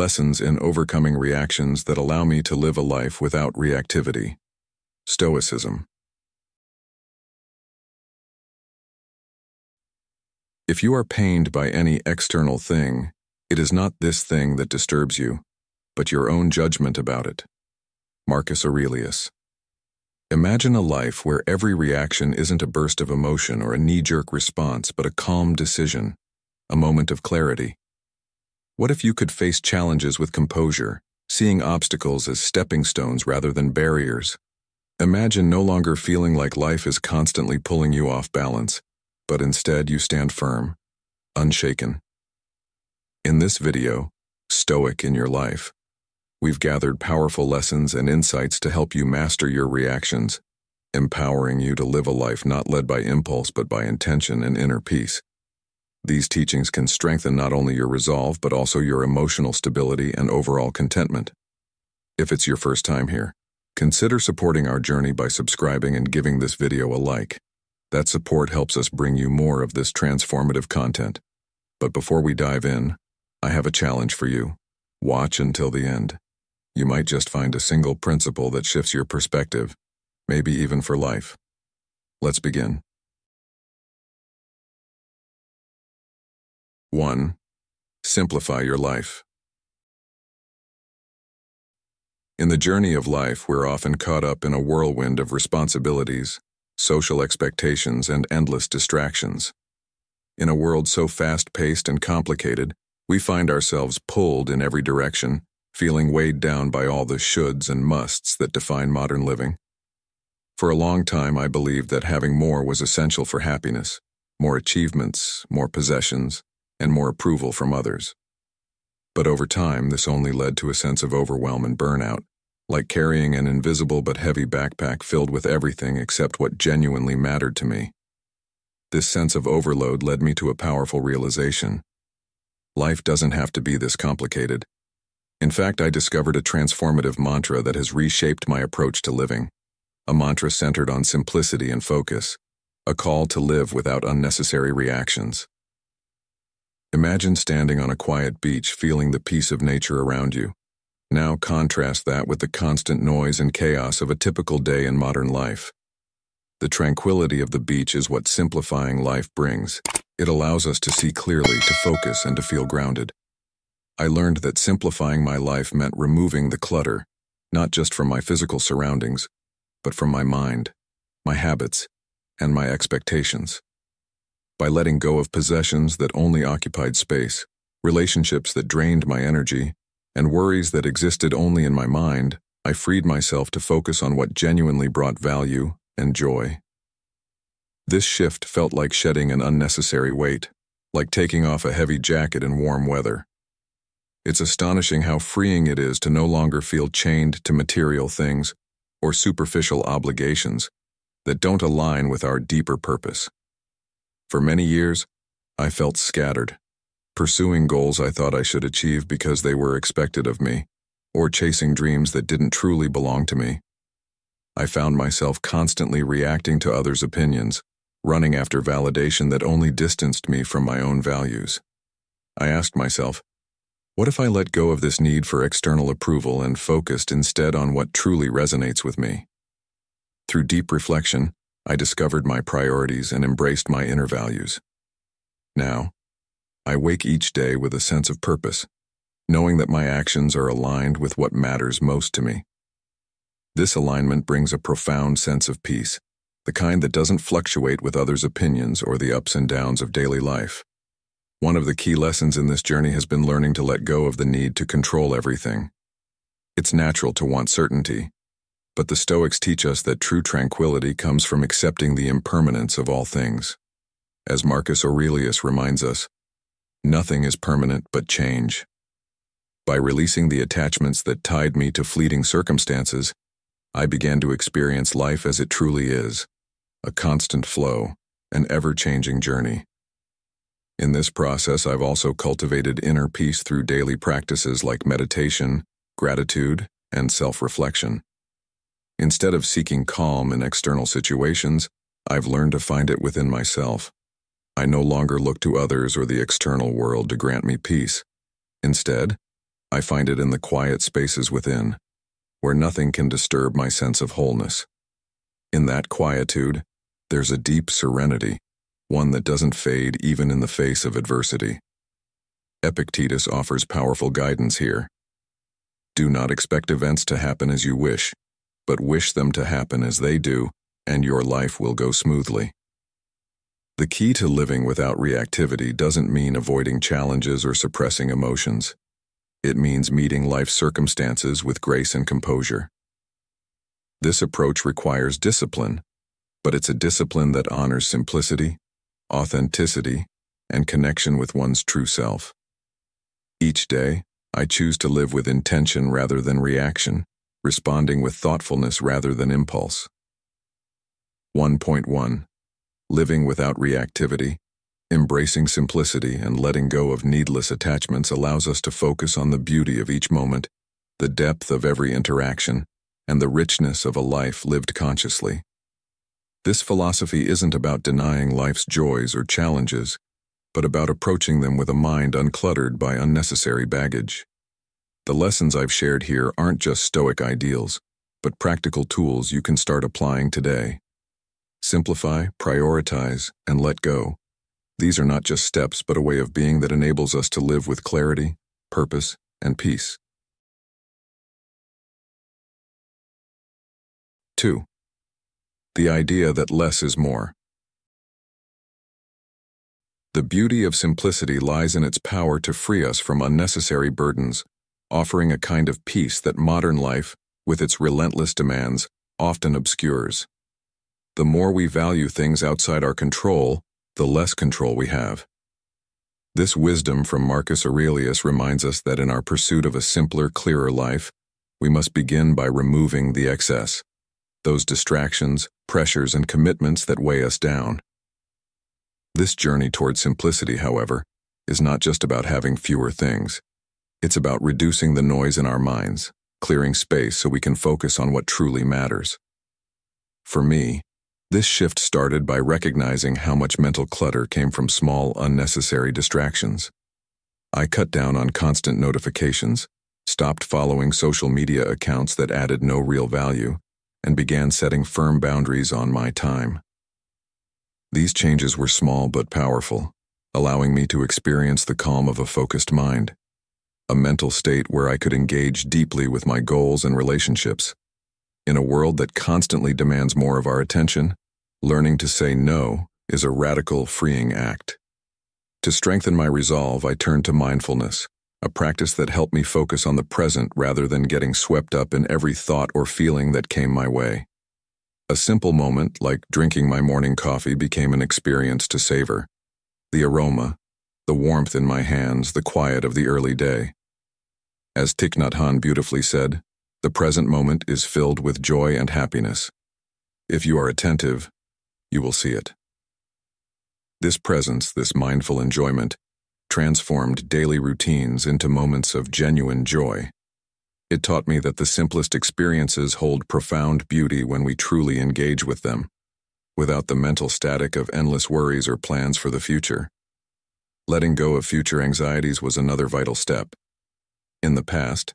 Lessons in overcoming reactions that allow me to live a life without reactivity. Stoicism. If you are pained by any external thing, it is not this thing that disturbs you, but your own judgment about it. Marcus Aurelius. Imagine a life where every reaction isn't a burst of emotion or a knee-jerk response, but a calm decision, a moment of clarity. What if you could face challenges with composure, seeing obstacles as stepping stones rather than barriers? Imagine no longer feeling like life is constantly pulling you off balance, but instead you stand firm, unshaken. In this video, Stoic in Your Life, we've gathered powerful lessons and insights to help you master your reactions, empowering you to live a life not led by impulse but by intention and inner peace. These teachings can strengthen not only your resolve but also your emotional stability and overall contentment. If it's your first time here, consider supporting our journey by subscribing and giving this video a like. That support helps us bring you more of this transformative content. But before we dive in, I have a challenge for you. Watch until the end. You might just find a single principle that shifts your perspective, maybe even for life. Let's begin. 1. Simplify your life. In the journey of life, we're often caught up in a whirlwind of responsibilities, social expectations, and endless distractions. In a world so fast-paced and complicated, we find ourselves pulled in every direction, feeling weighed down by all the shoulds and musts that define modern living. For a long time, I believed that having more was essential for happiness, more achievements, more possessions, and more approval from others. But over time, this only led to a sense of overwhelm and burnout, like carrying an invisible but heavy backpack filled with everything except what genuinely mattered to me. This sense of overload led me to a powerful realization. Life doesn't have to be this complicated. In fact, I discovered a transformative mantra that has reshaped my approach to living. A mantra centered on simplicity and focus, a call to live without unnecessary reactions. Imagine standing on a quiet beach feeling the peace of nature around you. Now contrast that with the constant noise and chaos of a typical day in modern life. The tranquility of the beach is what simplifying life brings. It allows us to see clearly, to focus, and to feel grounded. I learned that simplifying my life meant removing the clutter, not just from my physical surroundings, but from my mind, my habits, and my expectations. By letting go of possessions that only occupied space, relationships that drained my energy, and worries that existed only in my mind, I freed myself to focus on what genuinely brought value and joy. This shift felt like shedding an unnecessary weight, like taking off a heavy jacket in warm weather. It's astonishing how freeing it is to no longer feel chained to material things or superficial obligations that don't align with our deeper purpose. For many years, I felt scattered, pursuing goals I thought I should achieve because they were expected of me, or chasing dreams that didn't truly belong to me. I found myself constantly reacting to others' opinions, running after validation that only distanced me from my own values. I asked myself, what if I let go of this need for external approval and focused instead on what truly resonates with me? Through deep reflection, I discovered my priorities and embraced my inner values. Now, I wake each day with a sense of purpose, knowing that my actions are aligned with what matters most to me. This alignment brings a profound sense of peace, the kind that doesn't fluctuate with others' opinions or the ups and downs of daily life. One of the key lessons in this journey has been learning to let go of the need to control everything. It's natural to want certainty, but the Stoics teach us that true tranquility comes from accepting the impermanence of all things. As Marcus Aurelius reminds us, nothing is permanent but change. By releasing the attachments that tied me to fleeting circumstances, I began to experience life as it truly is, a constant flow, an ever-changing journey. In this process, I've also cultivated inner peace through daily practices like meditation, gratitude, and self-reflection. Instead of seeking calm in external situations, I've learned to find it within myself. I no longer look to others or the external world to grant me peace. Instead, I find it in the quiet spaces within, where nothing can disturb my sense of wholeness. In that quietude, there's a deep serenity, one that doesn't fade even in the face of adversity. Epictetus offers powerful guidance here. Do not expect events to happen as you wish, but wish them to happen as they do, and your life will go smoothly. The key to living without reactivity doesn't mean avoiding challenges or suppressing emotions. It means meeting life's circumstances with grace and composure. This approach requires discipline, but it's a discipline that honors simplicity, authenticity, and connection with one's true self. Each day, I choose to live with intention rather than reaction, responding with thoughtfulness rather than impulse. 1.1. Living without reactivity. Embracing simplicity and letting go of needless attachments allows us to focus on the beauty of each moment, the depth of every interaction, and the richness of a life lived consciously. This philosophy isn't about denying life's joys or challenges, but about approaching them with a mind uncluttered by unnecessary baggage. The lessons I've shared here aren't just Stoic ideals, but practical tools you can start applying today. Simplify, prioritize, and let go. These are not just steps, but a way of being that enables us to live with clarity, purpose, and peace. 2. The idea that less is more. The beauty of simplicity lies in its power to free us from unnecessary burdens, offering a kind of peace that modern life, with its relentless demands, often obscures. The more we value things outside our control, the less control we have. This wisdom from Marcus Aurelius reminds us that in our pursuit of a simpler, clearer life, we must begin by removing the excess, those distractions, pressures, and commitments that weigh us down. This journey toward simplicity, however, is not just about having fewer things. It's about reducing the noise in our minds, clearing space so we can focus on what truly matters. For me, this shift started by recognizing how much mental clutter came from small, unnecessary distractions. I cut down on constant notifications, stopped following social media accounts that added no real value, and began setting firm boundaries on my time. These changes were small but powerful, allowing me to experience the calm of a focused mind, a mental state where I could engage deeply with my goals and relationships. In a world that constantly demands more of our attention, learning to say no is a radical, freeing act. To strengthen my resolve, I turned to mindfulness, a practice that helped me focus on the present rather than getting swept up in every thought or feeling that came my way. A simple moment, like drinking my morning coffee, became an experience to savor. The aroma, the warmth in my hands, the quiet of the early day. As Thich Nhat Hanh beautifully said, the present moment is filled with joy and happiness. If you are attentive, you will see it. This presence, this mindful enjoyment, transformed daily routines into moments of genuine joy. It taught me that the simplest experiences hold profound beauty when we truly engage with them, without the mental static of endless worries or plans for the future. Letting go of future anxieties was another vital step. In the past,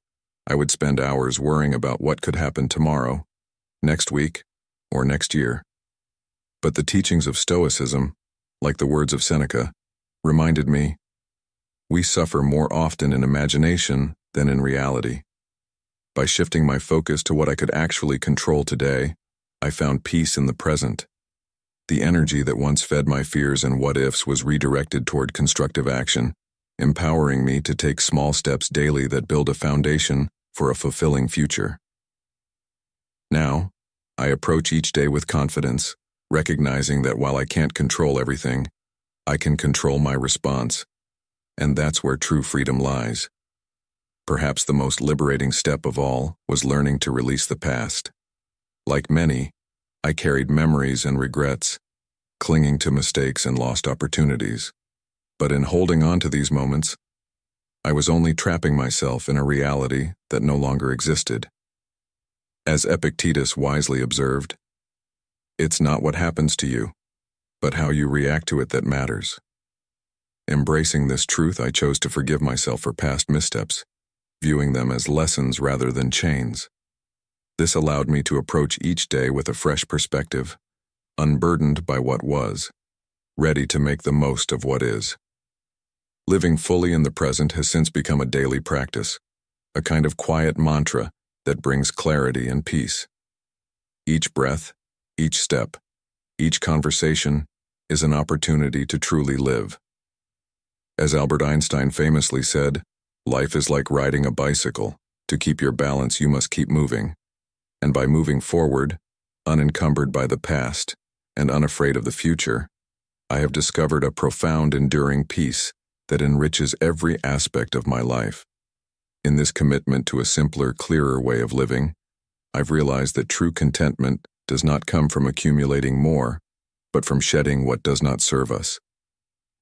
I would spend hours worrying about what could happen tomorrow, next week, or next year. But the teachings of Stoicism, like the words of Seneca, reminded me, we suffer more often in imagination than in reality. By shifting my focus to what I could actually control today, I found peace in the present. The energy that once fed my fears and what-ifs was redirected toward constructive action, empowering me to take small steps daily that build a foundation for a fulfilling future. Now, I approach each day with confidence, recognizing that while I can't control everything, I can control my response, and that's where true freedom lies. Perhaps the most liberating step of all was learning to release the past. Like many, I carried memories and regrets, clinging to mistakes and lost opportunities. But in holding on to these moments, I was only trapping myself in a reality that no longer existed. As Epictetus wisely observed, it's not what happens to you, but how you react to it that matters. Embracing this truth, I chose to forgive myself for past missteps, viewing them as lessons rather than chains. This allowed me to approach each day with a fresh perspective, unburdened by what was, ready to make the most of what is. Living fully in the present has since become a daily practice, a kind of quiet mantra that brings clarity and peace. Each breath, each step, each conversation is an opportunity to truly live. As Albert Einstein famously said, life is like riding a bicycle. To keep your balance, you must keep moving. And by moving forward, unencumbered by the past and unafraid of the future, I have discovered a profound, enduring peace that enriches every aspect of my life. In this commitment to a simpler, clearer way of living, I've realized that true contentment does not come from accumulating more, but from shedding what does not serve us.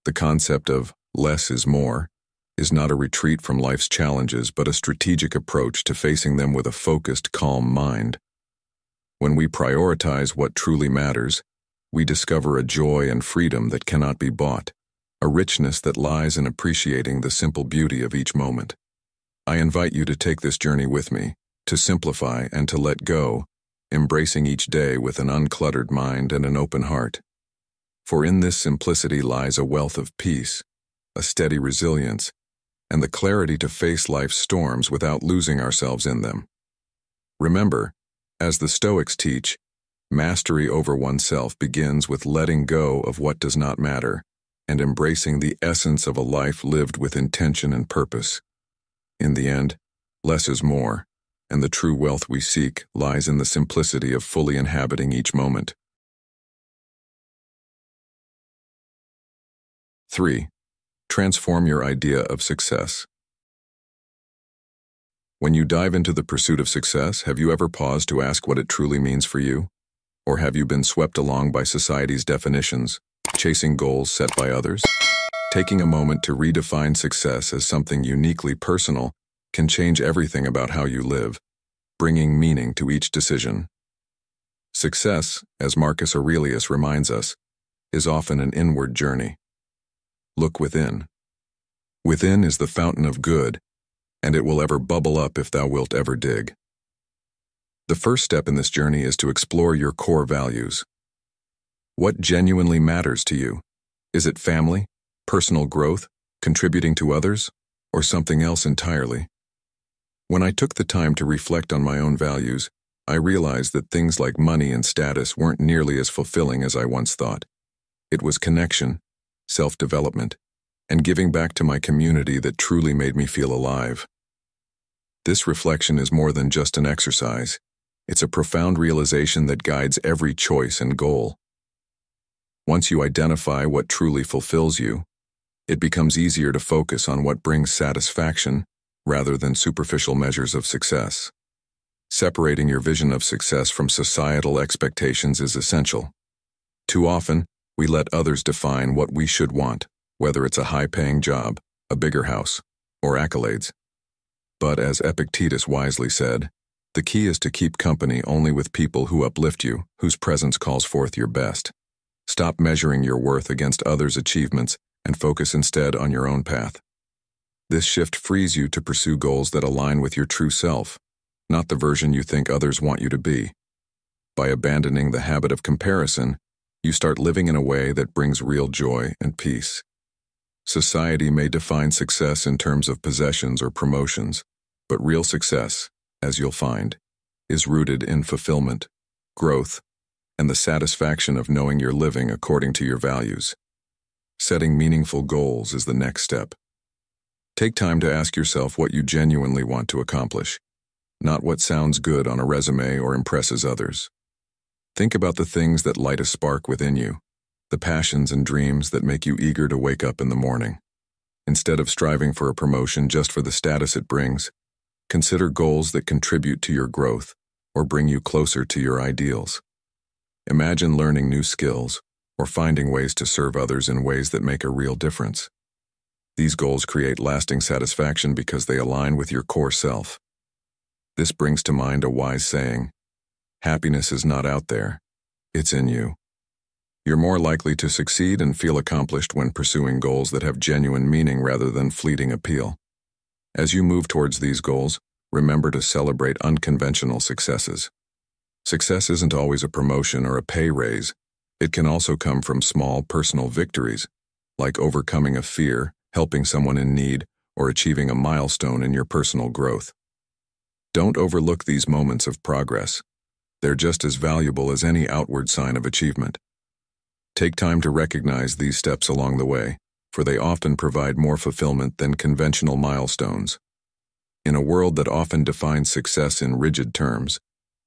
The concept of less is more is not a retreat from life's challenges, but a strategic approach to facing them with a focused, calm mind. When we prioritize what truly matters, we discover a joy and freedom that cannot be bought, a richness that lies in appreciating the simple beauty of each moment. I invite you to take this journey with me, to simplify and to let go, embracing each day with an uncluttered mind and an open heart. For in this simplicity lies a wealth of peace, a steady resilience, and the clarity to face life's storms without losing ourselves in them. Remember, as the Stoics teach, mastery over oneself begins with letting go of what does not matter and embracing the essence of a life lived with intention and purpose. In the end, less is more, and the true wealth we seek lies in the simplicity of fully inhabiting each moment. 3. Transform your idea of success. When you dive into the pursuit of success, have you ever paused to ask what it truly means for you? Or have you been swept along by society's definitions, chasing goals set by others? Taking a moment to redefine success as something uniquely personal can change everything about how you live, bringing meaning to each decision. Success, as Marcus Aurelius reminds us, is often an inward journey. Look within. Within is the fountain of good, and it will ever bubble up if thou wilt ever dig. The first step in this journey is to explore your core values. What genuinely matters to you? Is it family, personal growth, contributing to others, or something else entirely? When I took the time to reflect on my own values, I realized that things like money and status weren't nearly as fulfilling as I once thought. It was connection, self-development, and giving back to my community that truly made me feel alive. This reflection is more than just an exercise. It's a profound realization that guides every choice and goal. Once you identify what truly fulfills you, it becomes easier to focus on what brings satisfaction rather than superficial measures of success. Separating your vision of success from societal expectations is essential. Too often, we let others define what we should want, whether it's a high-paying job, a bigger house, or accolades. But as Epictetus wisely said, the key is to keep company only with people who uplift you, whose presence calls forth your best. Stop measuring your worth against others' achievements and focus instead on your own path. This shift frees you to pursue goals that align with your true self, not the version you think others want you to be. By abandoning the habit of comparison, you start living in a way that brings real joy and peace. Society may define success in terms of possessions or promotions, but real success, as you'll find, is rooted in fulfillment, growth, and the satisfaction of knowing you're living according to your values. Setting meaningful goals is the next step. Take time to ask yourself what you genuinely want to accomplish, not what sounds good on a resume or impresses others. Think about the things that light a spark within you, the passions and dreams that make you eager to wake up in the morning. Instead of striving for a promotion just for the status it brings, consider goals that contribute to your growth or bring you closer to your ideals. Imagine learning new skills or finding ways to serve others in ways that make a real difference. These goals create lasting satisfaction because they align with your core self. This brings to mind a wise saying, "Happiness is not out there, it's in you." You're more likely to succeed and feel accomplished when pursuing goals that have genuine meaning rather than fleeting appeal. As you move towards these goals, remember to celebrate unconventional successes. Success isn't always a promotion or a pay raise. It can also come from small personal victories, like overcoming a fear, helping someone in need, or achieving a milestone in your personal growth. Don't overlook these moments of progress. They're just as valuable as any outward sign of achievement. Take time to recognize these steps along the way, for they often provide more fulfillment than conventional milestones. In a world that often defines success in rigid terms,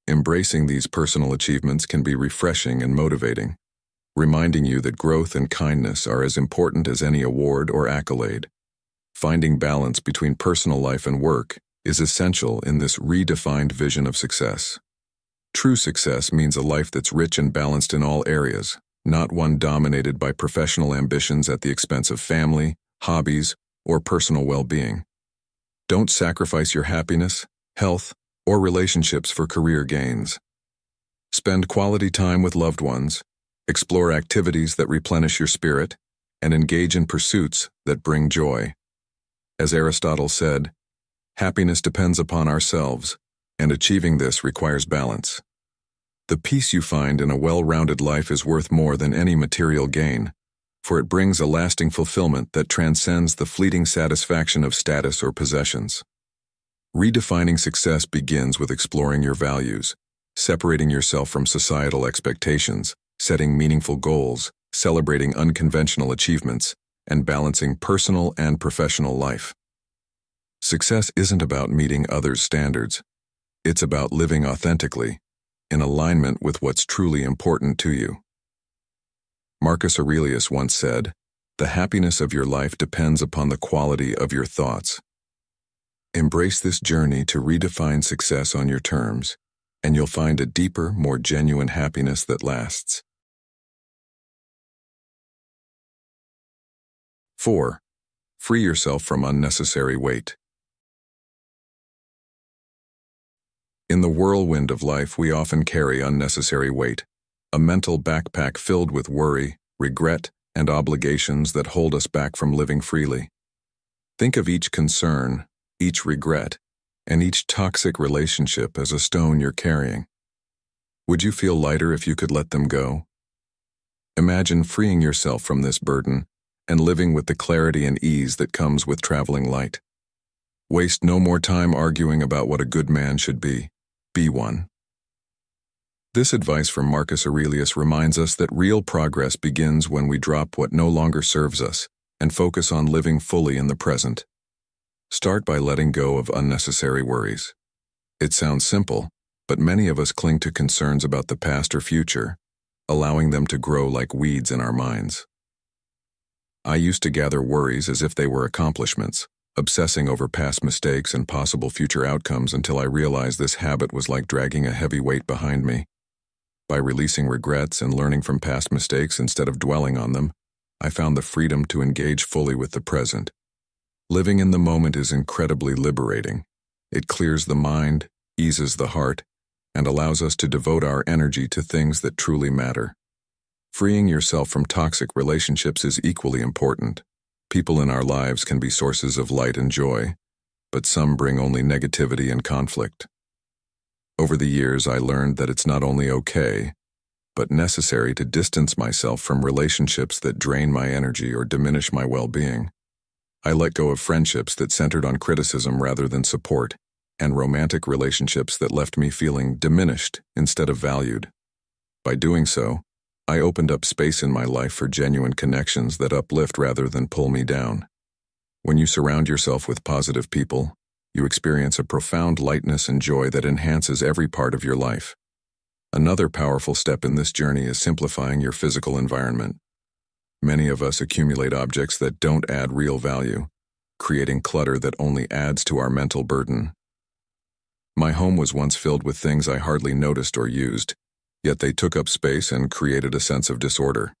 embracing these personal achievements can be refreshing and motivating, reminding you that growth and kindness are as important as any award or accolade. Finding balance between personal life and work is essential in this redefined vision of success. True success means a life that's rich and balanced in all areas, not one dominated by professional ambitions at the expense of family, hobbies, or personal well-being. Don't sacrifice your happiness, health, or relationships for career gains. Spend quality time with loved ones, explore activities that replenish your spirit, and engage in pursuits that bring joy. As Aristotle said, happiness depends upon ourselves, and achieving this requires balance. The peace you find in a well-rounded life is worth more than any material gain, for it brings a lasting fulfillment that transcends the fleeting satisfaction of status or possessions. Redefining success begins with exploring your values, separating yourself from societal expectations, setting meaningful goals, celebrating unconventional achievements, and balancing personal and professional life. Success isn't about meeting others' standards. It's about living authentically, in alignment with what's truly important to you. Marcus Aurelius once said, "The happiness of your life depends upon the quality of your thoughts." Embrace this journey to redefine success on your terms, and you'll find a deeper, more genuine happiness that lasts. 4. Free yourself from unnecessary weight. In the whirlwind of life, we often carry unnecessary weight, a mental backpack filled with worry, regret, and obligations that hold us back from living freely. Think of each concern, each regret, and each toxic relationship as a stone you're carrying. Would you feel lighter if you could let them go? Imagine freeing yourself from this burden and living with the clarity and ease that comes with traveling light. Waste no more time arguing about what a good man should be. Be one. This advice from Marcus Aurelius reminds us that real progress begins when we drop what no longer serves us and focus on living fully in the present. Start by letting go of unnecessary worries. It sounds simple, but many of us cling to concerns about the past or future, allowing them to grow like weeds in our minds. I used to gather worries as if they were accomplishments, obsessing over past mistakes and possible future outcomes until I realized this habit was like dragging a heavy weight behind me. By releasing regrets and learning from past mistakes instead of dwelling on them, I found the freedom to engage fully with the present. Living in the moment is incredibly liberating. It clears the mind, eases the heart, and allows us to devote our energy to things that truly matter. Freeing yourself from toxic relationships is equally important. People in our lives can be sources of light and joy, but some bring only negativity and conflict. Over the years, I learned that it's not only okay, but necessary to distance myself from relationships that drain my energy or diminish my well-being. I let go of friendships that centered on criticism rather than support, and romantic relationships that left me feeling diminished instead of valued. By doing so, I opened up space in my life for genuine connections that uplift rather than pull me down. When you surround yourself with positive people, you experience a profound lightness and joy that enhances every part of your life. Another powerful step in this journey is simplifying your physical environment. Many of us accumulate objects that don't add real value, creating clutter that only adds to our mental burden. My home was once filled with things I hardly noticed or used, yet they took up space and created a sense of disorder.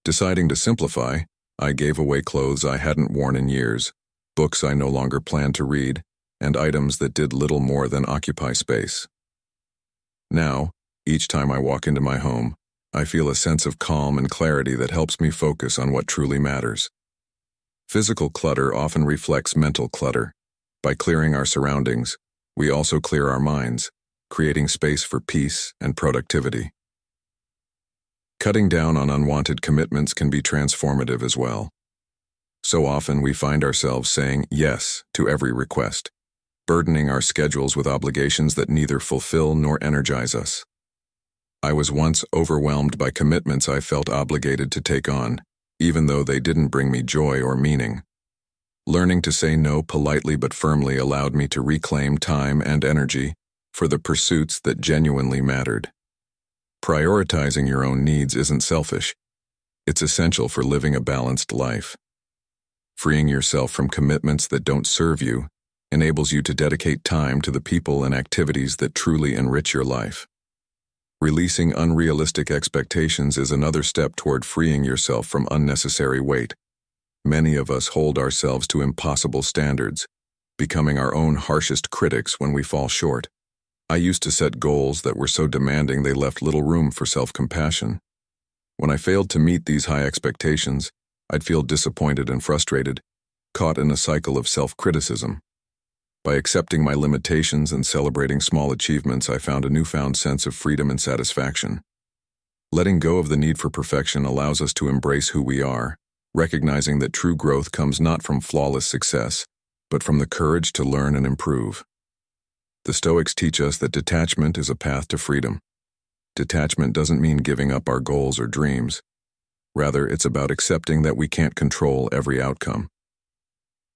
Deciding to simplify, I gave away clothes I hadn't worn in years, books I no longer planned to read, and items that did little more than occupy space. Now, each time I walk into my home, I feel a sense of calm and clarity that helps me focus on what truly matters. Physical clutter often reflects mental clutter, By clearing our surroundings, we also clear our minds, creating space for peace and productivity. Cutting down on unwanted commitments can be transformative as well. So often we find ourselves saying yes to every request, burdening our schedules with obligations that neither fulfill nor energize us. I was once overwhelmed by commitments I felt obligated to take on, even though they didn't bring me joy or meaning. Learning to say no politely but firmly allowed me to reclaim time and energy for the pursuits that genuinely mattered. Prioritizing your own needs isn't selfish. It's essential for living a balanced life. Freeing yourself from commitments that don't serve you enables you to dedicate time to the people and activities that truly enrich your life. Releasing unrealistic expectations is another step toward freeing yourself from unnecessary weight. Many of us hold ourselves to impossible standards, becoming our own harshest critics when we fall short. I used to set goals that were so demanding they left little room for self-compassion. When I failed to meet these high expectations, I'd feel disappointed and frustrated, caught in a cycle of self-criticism. By accepting my limitations and celebrating small achievements, I found a newfound sense of freedom and satisfaction. Letting go of the need for perfection allows us to embrace who we are, recognizing that true growth comes not from flawless success, but from the courage to learn and improve. The Stoics teach us that detachment is a path to freedom. Detachment doesn't mean giving up our goals or dreams. Rather, it's about accepting that we can't control every outcome.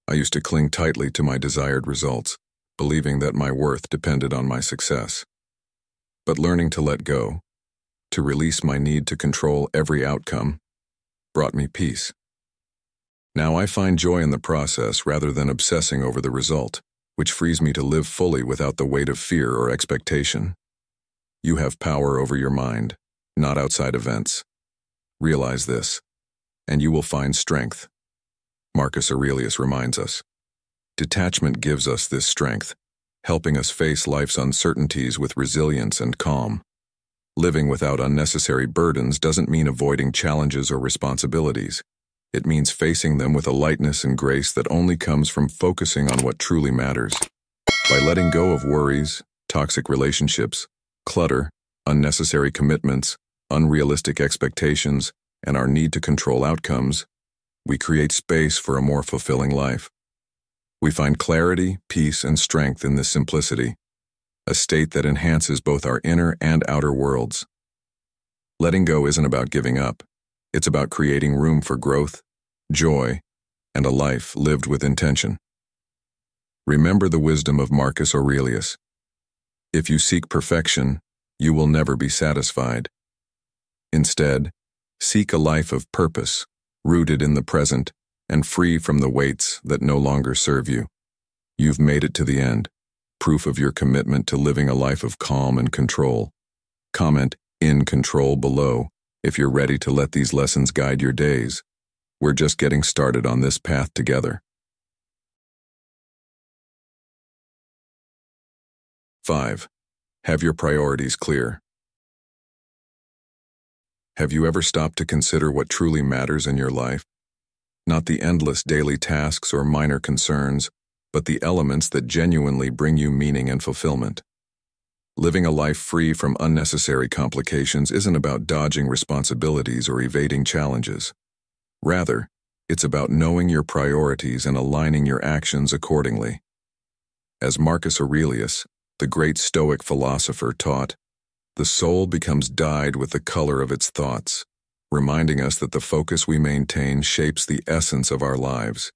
I used to cling tightly to my desired results, believing that my worth depended on my success. But learning to let go, to release my need to control every outcome, brought me peace. Now I find joy in the process rather than obsessing over the result, which frees me to live fully without the weight of fear or expectation. You have power over your mind, not outside events. Realize this, and you will find strength. Marcus Aurelius reminds us. Detachment gives us this strength, helping us face life's uncertainties with resilience and calm. Living without unnecessary burdens doesn't mean avoiding challenges or responsibilities. It means facing them with a lightness and grace that only comes from focusing on what truly matters. By letting go of worries, toxic relationships, clutter, unnecessary commitments, unrealistic expectations, and our need to control outcomes, we create space for a more fulfilling life. We find clarity, peace, and strength in this simplicity, a state that enhances both our inner and outer worlds. Letting go isn't about giving up. It's about creating room for growth, joy, and a life lived with intention. Remember the wisdom of Marcus Aurelius. If you seek perfection, you will never be satisfied. Instead, seek a life of purpose, rooted in the present, and free from the weights that no longer serve you. You've made it to the end, proof of your commitment to living a life of calm and control. Comment "in control" below if you're ready to let these lessons guide your days. We're just getting started on this path together. 5. Have your priorities clear. Have you ever stopped to consider what truly matters in your life? Not the endless daily tasks or minor concerns, but the elements that genuinely bring you meaning and fulfillment. Living a life free from unnecessary complications isn't about dodging responsibilities or evading challenges. Rather, it's about knowing your priorities and aligning your actions accordingly. As Marcus Aurelius, the great Stoic philosopher, taught, the soul becomes dyed with the color of its thoughts, reminding us that the focus we maintain shapes the essence of our lives.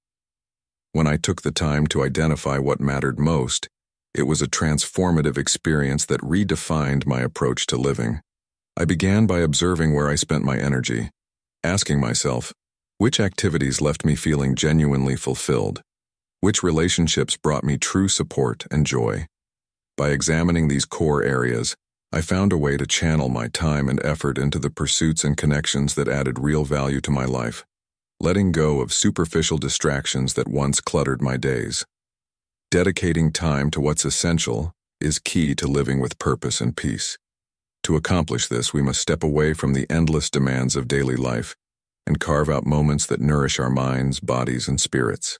When I took the time to identify what mattered most, it was a transformative experience that redefined my approach to living. I began by observing where I spent my energy, asking myself, which activities left me feeling genuinely fulfilled? Which relationships brought me true support and joy? By examining these core areas, I found a way to channel my time and effort into the pursuits and connections that added real value to my life, letting go of superficial distractions that once cluttered my days. Dedicating time to what's essential is key to living with purpose and peace. To accomplish this, we must step away from the endless demands of daily life and carve out moments that nourish our minds, bodies, and spirits.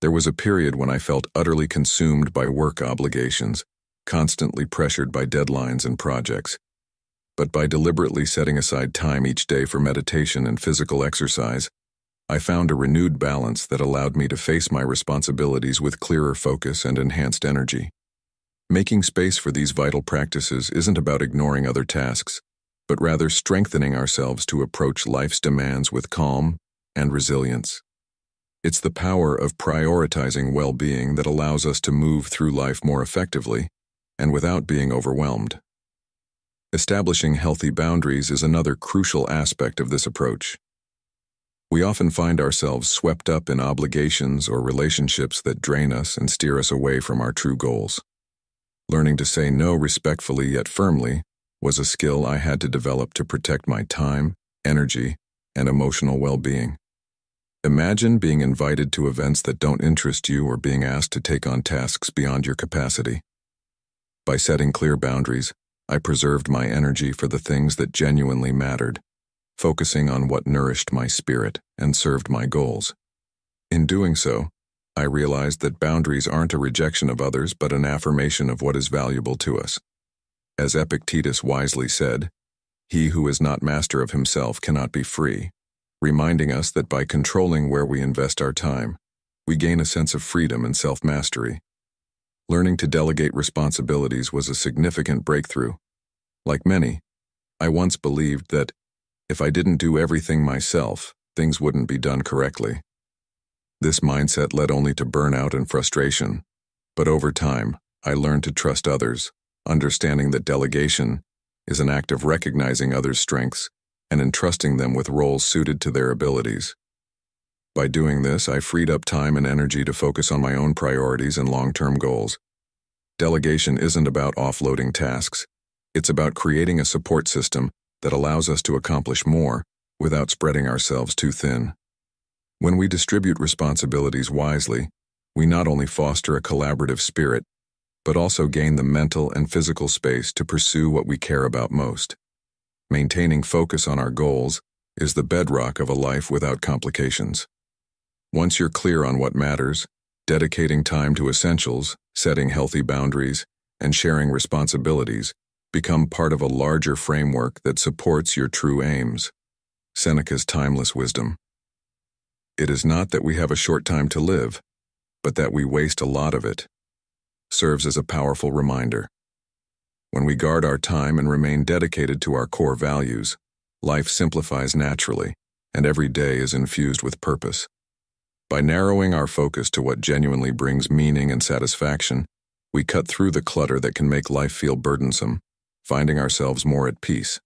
There was a period when I felt utterly consumed by work obligations, constantly pressured by deadlines and projects. But by deliberately setting aside time each day for meditation and physical exercise, I found a renewed balance that allowed me to face my responsibilities with clearer focus and enhanced energy. Making space for these vital practices isn't about ignoring other tasks, but rather strengthening ourselves to approach life's demands with calm and resilience. It's the power of prioritizing well-being that allows us to move through life more effectively and without being overwhelmed. Establishing healthy boundaries is another crucial aspect of this approach. We often find ourselves swept up in obligations or relationships that drain us and steer us away from our true goals. Learning to say no respectfully yet firmly was a skill I had to develop to protect my time, energy, and emotional well-being. Imagine being invited to events that don't interest you or being asked to take on tasks beyond your capacity. By setting clear boundaries, I preserved my energy for the things that genuinely mattered, focusing on what nourished my spirit and served my goals. In doing so, I realized that boundaries aren't a rejection of others but an affirmation of what is valuable to us. As Epictetus wisely said, "He who is not master of himself cannot be free," reminding us that by controlling where we invest our time, we gain a sense of freedom and self-mastery. Learning to delegate responsibilities was a significant breakthrough. Like many, I once believed that if I didn't do everything myself, things wouldn't be done correctly. This mindset led only to burnout and frustration, but over time, I learned to trust others, understanding that delegation is an act of recognizing others' strengths and entrusting them with roles suited to their abilities. By doing this, I freed up time and energy to focus on my own priorities and long-term goals. Delegation isn't about offloading tasks. It's about creating a support system that allows us to accomplish more without spreading ourselves too thin. When we distribute responsibilities wisely, we not only foster a collaborative spirit, but also gain the mental and physical space to pursue what we care about most. Maintaining focus on our goals is the bedrock of a life without complications. Once you're clear on what matters, dedicating time to essentials, setting healthy boundaries, and sharing responsibilities become part of a larger framework that supports your true aims. Seneca's timeless wisdom. It is not that we have a short time to live, but that we waste a lot of it, serves as a powerful reminder. When we guard our time and remain dedicated to our core values, life simplifies naturally, and every day is infused with purpose. By narrowing our focus to what genuinely brings meaning and satisfaction, we cut through the clutter that can make life feel burdensome, finding ourselves more at peace.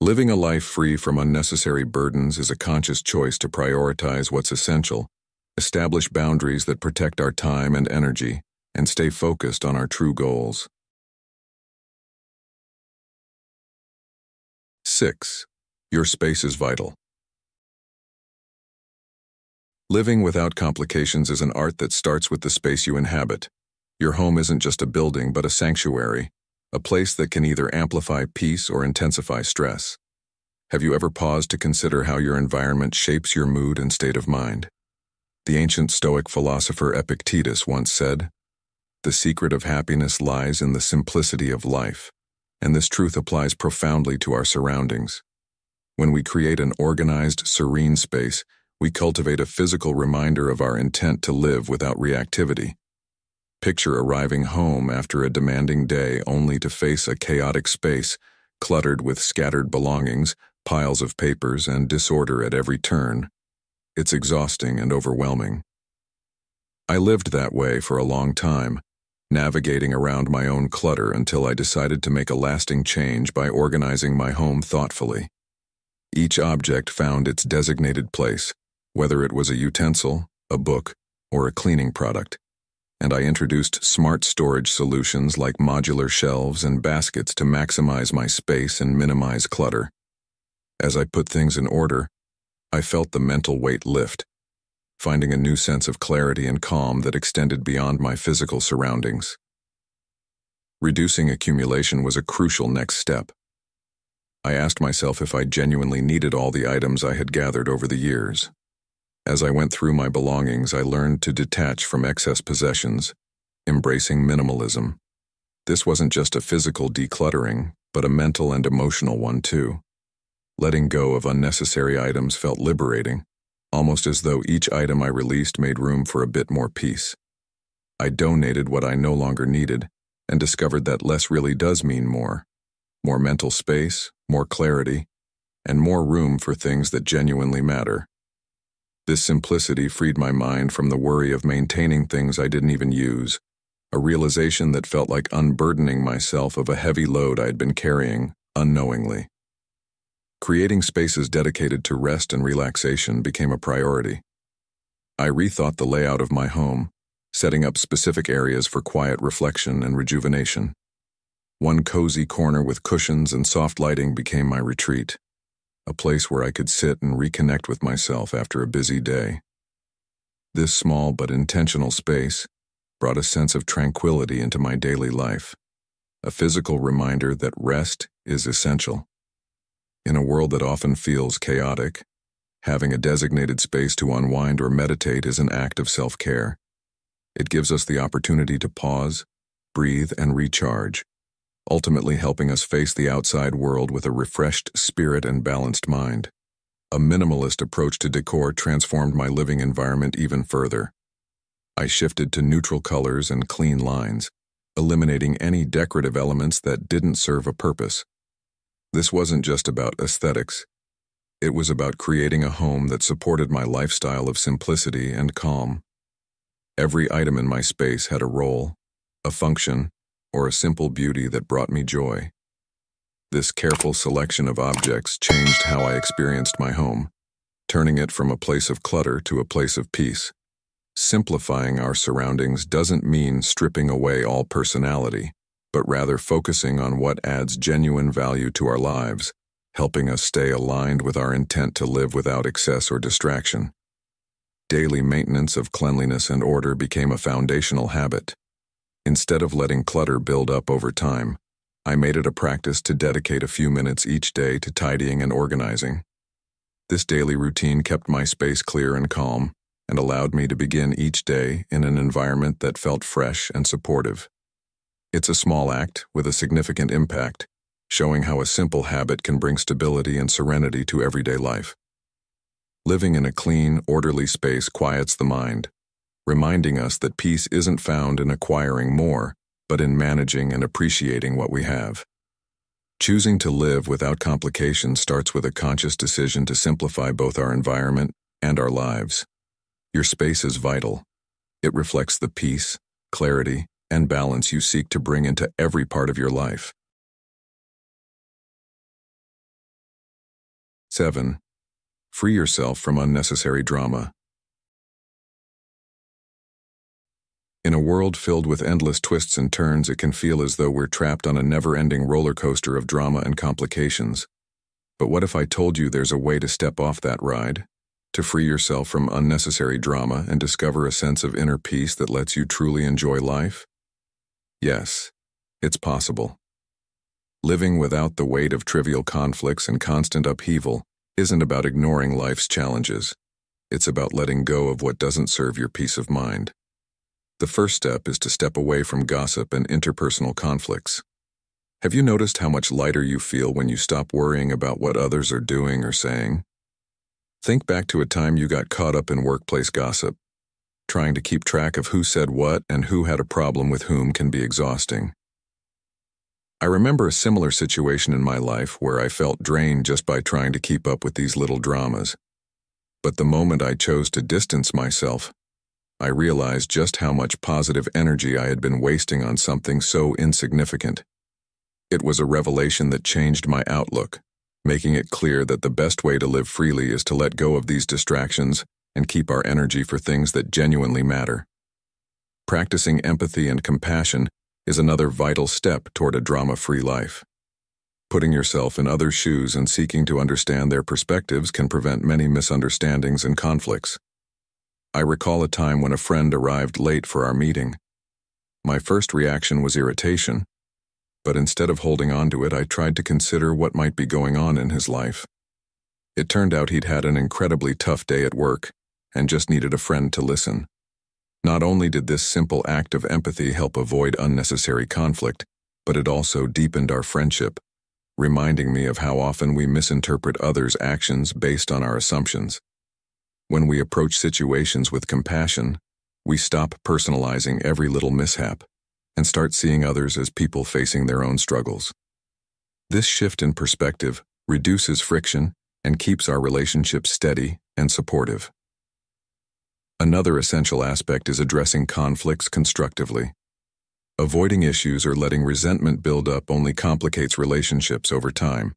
Living a life free from unnecessary burdens is a conscious choice to prioritize what's essential, establish boundaries that protect our time and energy, and stay focused on our true goals. 6. Your space is vital. Living without complications is an art that starts with the space you inhabit. Your home isn't just a building but a sanctuary, a place that can either amplify peace or intensify stress. Have you ever paused to consider how your environment shapes your mood and state of mind? The ancient Stoic philosopher Epictetus once said, "The secret of happiness lies in the simplicity of life," and this truth applies profoundly to our surroundings. When we create an organized, serene space, we cultivate a physical reminder of our intent to live without reactivity. Picture arriving home after a demanding day only to face a chaotic space, cluttered with scattered belongings, piles of papers, and disorder at every turn. It's exhausting and overwhelming. I lived that way for a long time, navigating around my own clutter until I decided to make a lasting change by organizing my home thoughtfully. Each object found its designated place, whether it was a utensil, a book, or a cleaning product, and I introduced smart storage solutions like modular shelves and baskets to maximize my space and minimize clutter. As I put things in order, I felt the mental weight lift, finding a new sense of clarity and calm that extended beyond my physical surroundings. Reducing accumulation was a crucial next step. I asked myself if I genuinely needed all the items I had gathered over the years. As I went through my belongings, I learned to detach from excess possessions, embracing minimalism. This wasn't just a physical decluttering, but a mental and emotional one too. Letting go of unnecessary items felt liberating, almost as though each item I released made room for a bit more peace. I donated what I no longer needed, and discovered that less really does mean more. More mental space, more clarity, and more room for things that genuinely matter. This simplicity freed my mind from the worry of maintaining things I didn't even use, a realization that felt like unburdening myself of a heavy load I had been carrying unknowingly. Creating spaces dedicated to rest and relaxation became a priority. I rethought the layout of my home, setting up specific areas for quiet reflection and rejuvenation. One cozy corner with cushions and soft lighting became my retreat, a place where I could sit and reconnect with myself after a busy day. This small but intentional space brought a sense of tranquility into my daily life, a physical reminder that rest is essential. In a world that often feels chaotic, having a designated space to unwind or meditate is an act of self-care. It gives us the opportunity to pause, breathe, and recharge, ultimately helping us face the outside world with a refreshed spirit and balanced mind. A minimalist approach to decor transformed my living environment even further. I shifted to neutral colors and clean lines, eliminating any decorative elements that didn't serve a purpose. This wasn't just about aesthetics. It was about creating a home that supported my lifestyle of simplicity and calm. Every item in my space had a role, a function, or a simple beauty that brought me joy. This careful selection of objects changed how I experienced my home, turning it from a place of clutter to a place of peace. Simplifying our surroundings doesn't mean stripping away all personality, but rather focusing on what adds genuine value to our lives, helping us stay aligned with our intent to live without excess or distraction. Daily maintenance of cleanliness and order became a foundational habit. Instead of letting clutter build up over time, I made it a practice to dedicate a few minutes each day to tidying and organizing. This daily routine kept my space clear and calm, and allowed me to begin each day in an environment that felt fresh and supportive. It's a small act with a significant impact, showing how a simple habit can bring stability and serenity to everyday life. Living in a clean, orderly space quiets the mind, reminding us that peace isn't found in acquiring more, but in managing and appreciating what we have. Choosing to live without complications starts with a conscious decision to simplify both our environment and our lives. Your space is vital. It reflects the peace, clarity, and balance you seek to bring into every part of your life. 7. Free yourself from unnecessary drama. In a world filled with endless twists and turns, it can feel as though we're trapped on a never-ending roller coaster of drama and complications. But what if I told you there's a way to step off that ride, to free yourself from unnecessary drama and discover a sense of inner peace that lets you truly enjoy life? Yes, it's possible. Living without the weight of trivial conflicts and constant upheaval isn't about ignoring life's challenges. It's about letting go of what doesn't serve your peace of mind. The first step is to step away from gossip and interpersonal conflicts. Have you noticed how much lighter you feel when you stop worrying about what others are doing or saying? Think back to a time you got caught up in workplace gossip. Trying to keep track of who said what and who had a problem with whom can be exhausting. I remember a similar situation in my life where I felt drained just by trying to keep up with these little dramas. But the moment I chose to distance myself, I realized just how much positive energy I had been wasting on something so insignificant. It was a revelation that changed my outlook, making it clear that the best way to live freely is to let go of these distractions and keep our energy for things that genuinely matter. Practicing empathy and compassion is another vital step toward a drama-free life. Putting yourself in others' shoes and seeking to understand their perspectives can prevent many misunderstandings and conflicts. I recall a time when a friend arrived late for our meeting. My first reaction was irritation, but instead of holding on to it, I tried to consider what might be going on in his life. It turned out he'd had an incredibly tough day at work, and just needed a friend to listen. Not only did this simple act of empathy help avoid unnecessary conflict, but it also deepened our friendship, reminding me of how often we misinterpret others' actions based on our assumptions. When we approach situations with compassion, we stop personalizing every little mishap and start seeing others as people facing their own struggles. This shift in perspective reduces friction and keeps our relationships steady and supportive. Another essential aspect is addressing conflicts constructively. Avoiding issues or letting resentment build up only complicates relationships over time.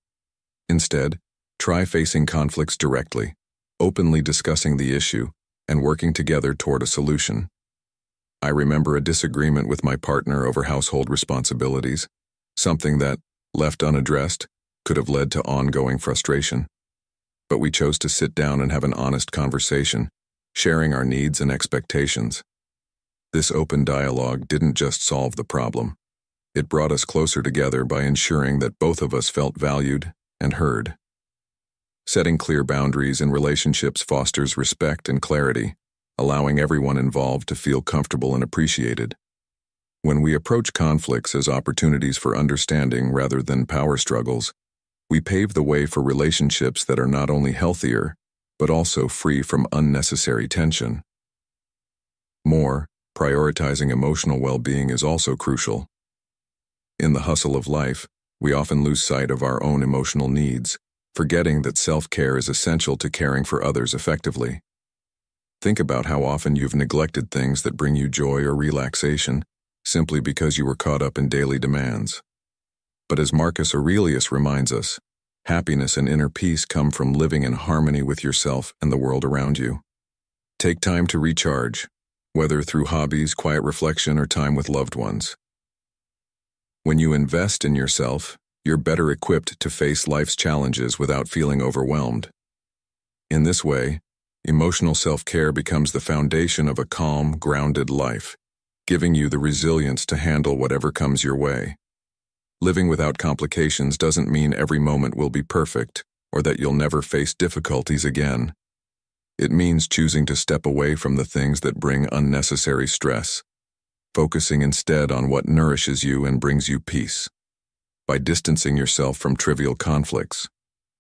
Instead, try facing conflicts directly, openly discussing the issue, and working together toward a solution. I remember a disagreement with my partner over household responsibilities, something that, left unaddressed, could have led to ongoing frustration. But we chose to sit down and have an honest conversation, sharing our needs and expectations. This open dialogue didn't just solve the problem. It brought us closer together by ensuring that both of us felt valued and heard. Setting clear boundaries in relationships fosters respect and clarity, allowing everyone involved to feel comfortable and appreciated. When we approach conflicts as opportunities for understanding rather than power struggles, we pave the way for relationships that are not only healthier, but also free from unnecessary tension. Prioritizing emotional well-being is also crucial. In the hustle of life, we often lose sight of our own emotional needs, forgetting that self-care is essential to caring for others effectively. Think about how often you've neglected things that bring you joy or relaxation simply because you were caught up in daily demands. But as Marcus Aurelius reminds us, happiness and inner peace come from living in harmony with yourself and the world around you. Take time to recharge, whether through hobbies, quiet reflection, or time with loved ones. When you invest in yourself, you're better equipped to face life's challenges without feeling overwhelmed. In this way, emotional self-care becomes the foundation of a calm, grounded life, giving you the resilience to handle whatever comes your way. Living without complications doesn't mean every moment will be perfect or that you'll never face difficulties again. It means choosing to step away from the things that bring unnecessary stress, focusing instead on what nourishes you and brings you peace. By distancing yourself from trivial conflicts,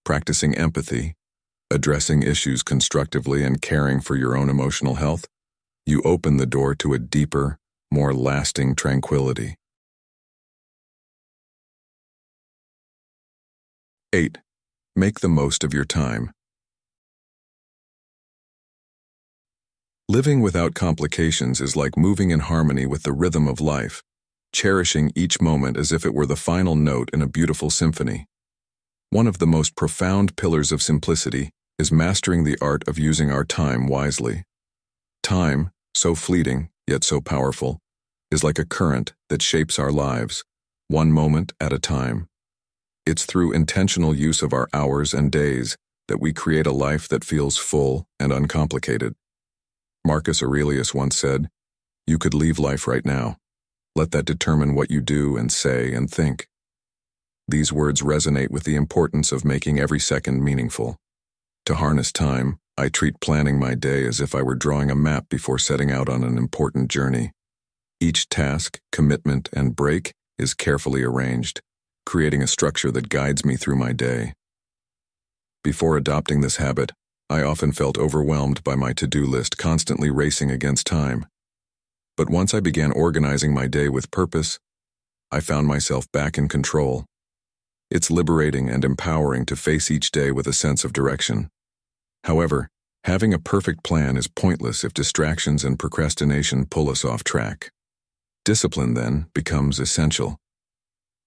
practicing empathy, addressing issues constructively, and caring for your own emotional health, you open the door to a deeper, more lasting tranquility. 8. Make the most of your time. Living without complications is like moving in harmony with the rhythm of life, cherishing each moment as if it were the final note in a beautiful symphony. One of the most profound pillars of simplicity is mastering the art of using our time wisely. Time, so fleeting, yet so powerful, is like a current that shapes our lives, one moment at a time. It's through intentional use of our hours and days that we create a life that feels full and uncomplicated. Marcus Aurelius once said, "You could leave life right now. Let that determine what you do and say and think." These words resonate with the importance of making every second meaningful. To harness time, I treat planning my day as if I were drawing a map before setting out on an important journey. Each task, commitment, and break is carefully arranged, creating a structure that guides me through my day. Before adopting this habit, I often felt overwhelmed by my to-do list constantly racing against time. But once I began organizing my day with purpose, I found myself back in control. It's liberating and empowering to face each day with a sense of direction. However, having a perfect plan is pointless if distractions and procrastination pull us off track. Discipline, then, becomes essential.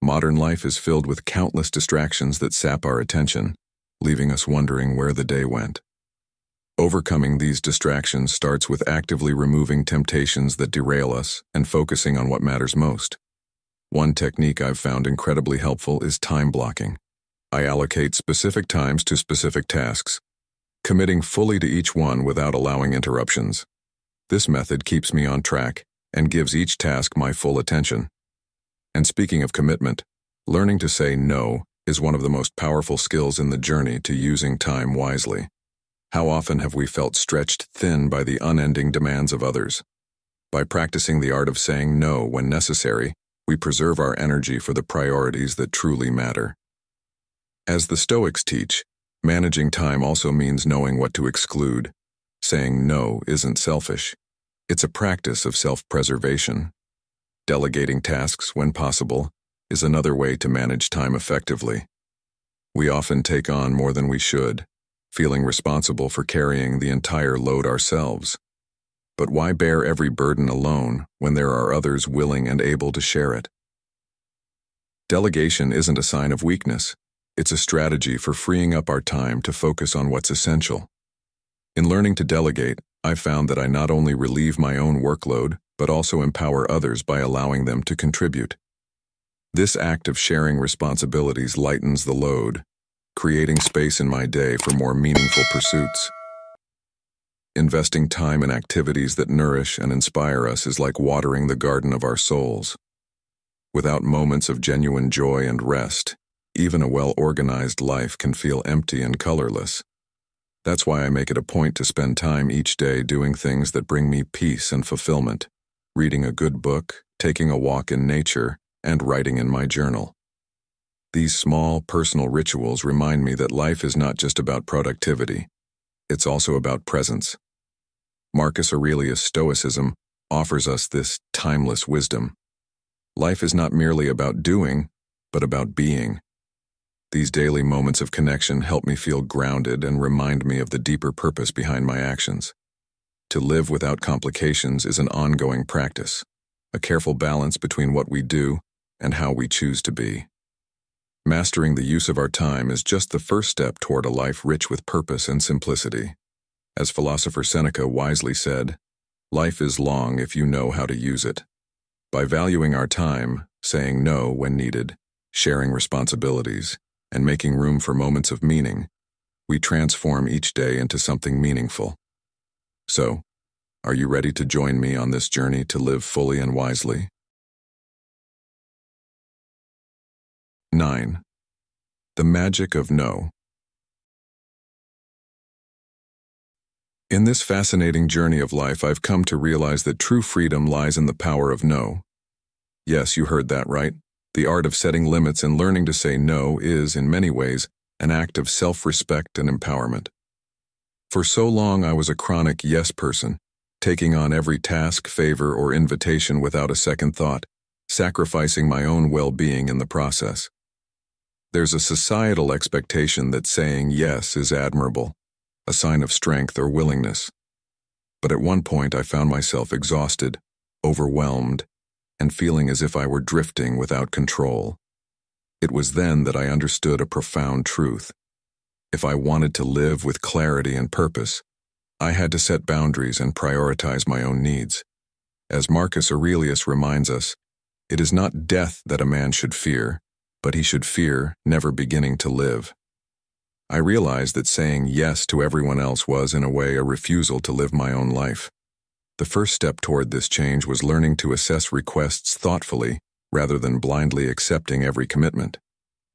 Modern life is filled with countless distractions that sap our attention, leaving us wondering where the day went. Overcoming these distractions starts with actively removing temptations that derail us and focusing on what matters most. One technique I've found incredibly helpful is time blocking. I allocate specific times to specific tasks, committing fully to each one without allowing interruptions. This method keeps me on track and gives each task my full attention. And speaking of commitment, learning to say no is one of the most powerful skills in the journey to using time wisely. How often have we felt stretched thin by the unending demands of others? By practicing the art of saying no when necessary, we preserve our energy for the priorities that truly matter. As the Stoics teach, managing time also means knowing what to exclude. Saying no isn't selfish. It's a practice of self-preservation. Delegating tasks when possible is another way to manage time effectively. We often take on more than we should, feeling responsible for carrying the entire load ourselves. But why bear every burden alone when there are others willing and able to share it? Delegation isn't a sign of weakness. It's a strategy for freeing up our time to focus on what's essential. In learning to delegate, I found that I not only relieve my own workload, but also empower others by allowing them to contribute. This act of sharing responsibilities lightens the load, creating space in my day for more meaningful pursuits. Investing time in activities that nourish and inspire us is like watering the garden of our souls. Without moments of genuine joy and rest, even a well-organized life can feel empty and colorless. That's why I make it a point to spend time each day doing things that bring me peace and fulfillment, reading a good book, taking a walk in nature, and writing in my journal. These small, personal rituals remind me that life is not just about productivity. It's also about presence. Marcus Aurelius' Stoicism offers us this timeless wisdom. Life is not merely about doing, but about being. These daily moments of connection help me feel grounded and remind me of the deeper purpose behind my actions. To live without complications is an ongoing practice, a careful balance between what we do and how we choose to be. Mastering the use of our time is just the first step toward a life rich with purpose and simplicity. As philosopher Seneca wisely said, "Life is long if you know how to use it." By valuing our time, saying no when needed, sharing responsibilities, and making room for moments of meaning, we transform each day into something meaningful. So, are you ready to join me on this journey to live fully and wisely? 9. The magic of no. In this fascinating journey of life, I've come to realize that true freedom lies in the power of no. Yes, you heard that right. The art of setting limits and learning to say no is, in many ways, an act of self-respect and empowerment. For so long, I was a chronic yes person, taking on every task, favor, or invitation without a second thought, sacrificing my own well-being in the process. There's a societal expectation that saying yes is admirable, a sign of strength or willingness. But at one point I found myself exhausted, overwhelmed, and feeling as if I were drifting without control. It was then that I understood a profound truth. If I wanted to live with clarity and purpose, I had to set boundaries and prioritize my own needs. As Marcus Aurelius reminds us, it is not death that a man should fear, but he should fear never beginning to live. I realized that saying yes to everyone else was, in a way, a refusal to live my own life. The first step toward this change was learning to assess requests thoughtfully, rather than blindly accepting every commitment.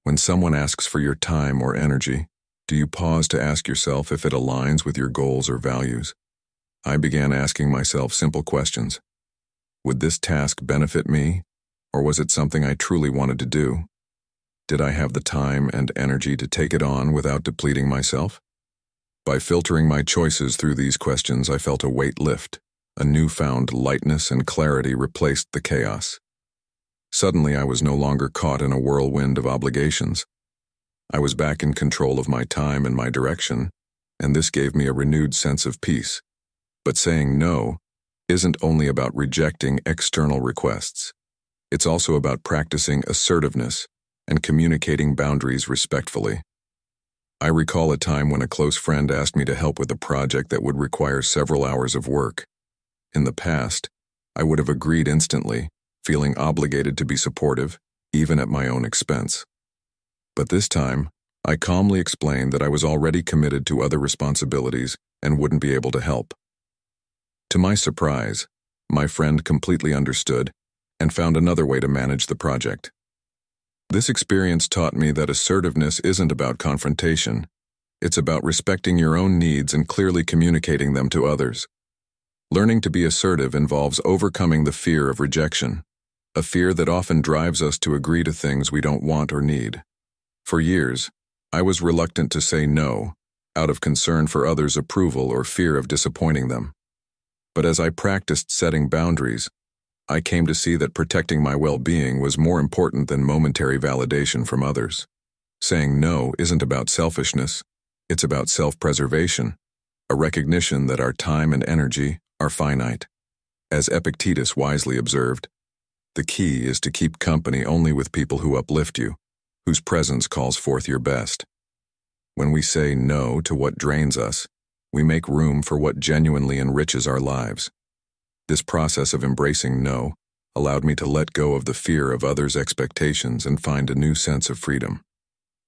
When someone asks for your time or energy, do you pause to ask yourself if it aligns with your goals or values? I began asking myself simple questions. Would this task benefit me, or was it something I truly wanted to do? Did I have the time and energy to take it on without depleting myself? By filtering my choices through these questions, I felt a weight lift. A newfound lightness and clarity replaced the chaos. Suddenly, I was no longer caught in a whirlwind of obligations. I was back in control of my time and my direction, and this gave me a renewed sense of peace. But saying no isn't only about rejecting external requests. It's also about practicing assertiveness and communicating boundaries respectfully. I recall a time when a close friend asked me to help with a project that would require several hours of work. In the past, I would have agreed instantly, feeling obligated to be supportive, even at my own expense. But this time, I calmly explained that I was already committed to other responsibilities and wouldn't be able to help. To my surprise, my friend completely understood and found another way to manage the project. This experience taught me that assertiveness isn't about confrontation. It's about respecting your own needs and clearly communicating them to others. Learning to be assertive involves overcoming the fear of rejection, a fear that often drives us to agree to things we don't want or need. For years, I was reluctant to say no, out of concern for others' approval or fear of disappointing them. But as I practiced setting boundaries, I came to see that protecting my well-being was more important than momentary validation from others. Saying no isn't about selfishness, it's about self-preservation, a recognition that our time and energy are finite. As Epictetus wisely observed, the key is to keep company only with people who uplift you, whose presence calls forth your best. When we say no to what drains us, we make room for what genuinely enriches our lives. This process of embracing no allowed me to let go of the fear of others' expectations and find a new sense of freedom.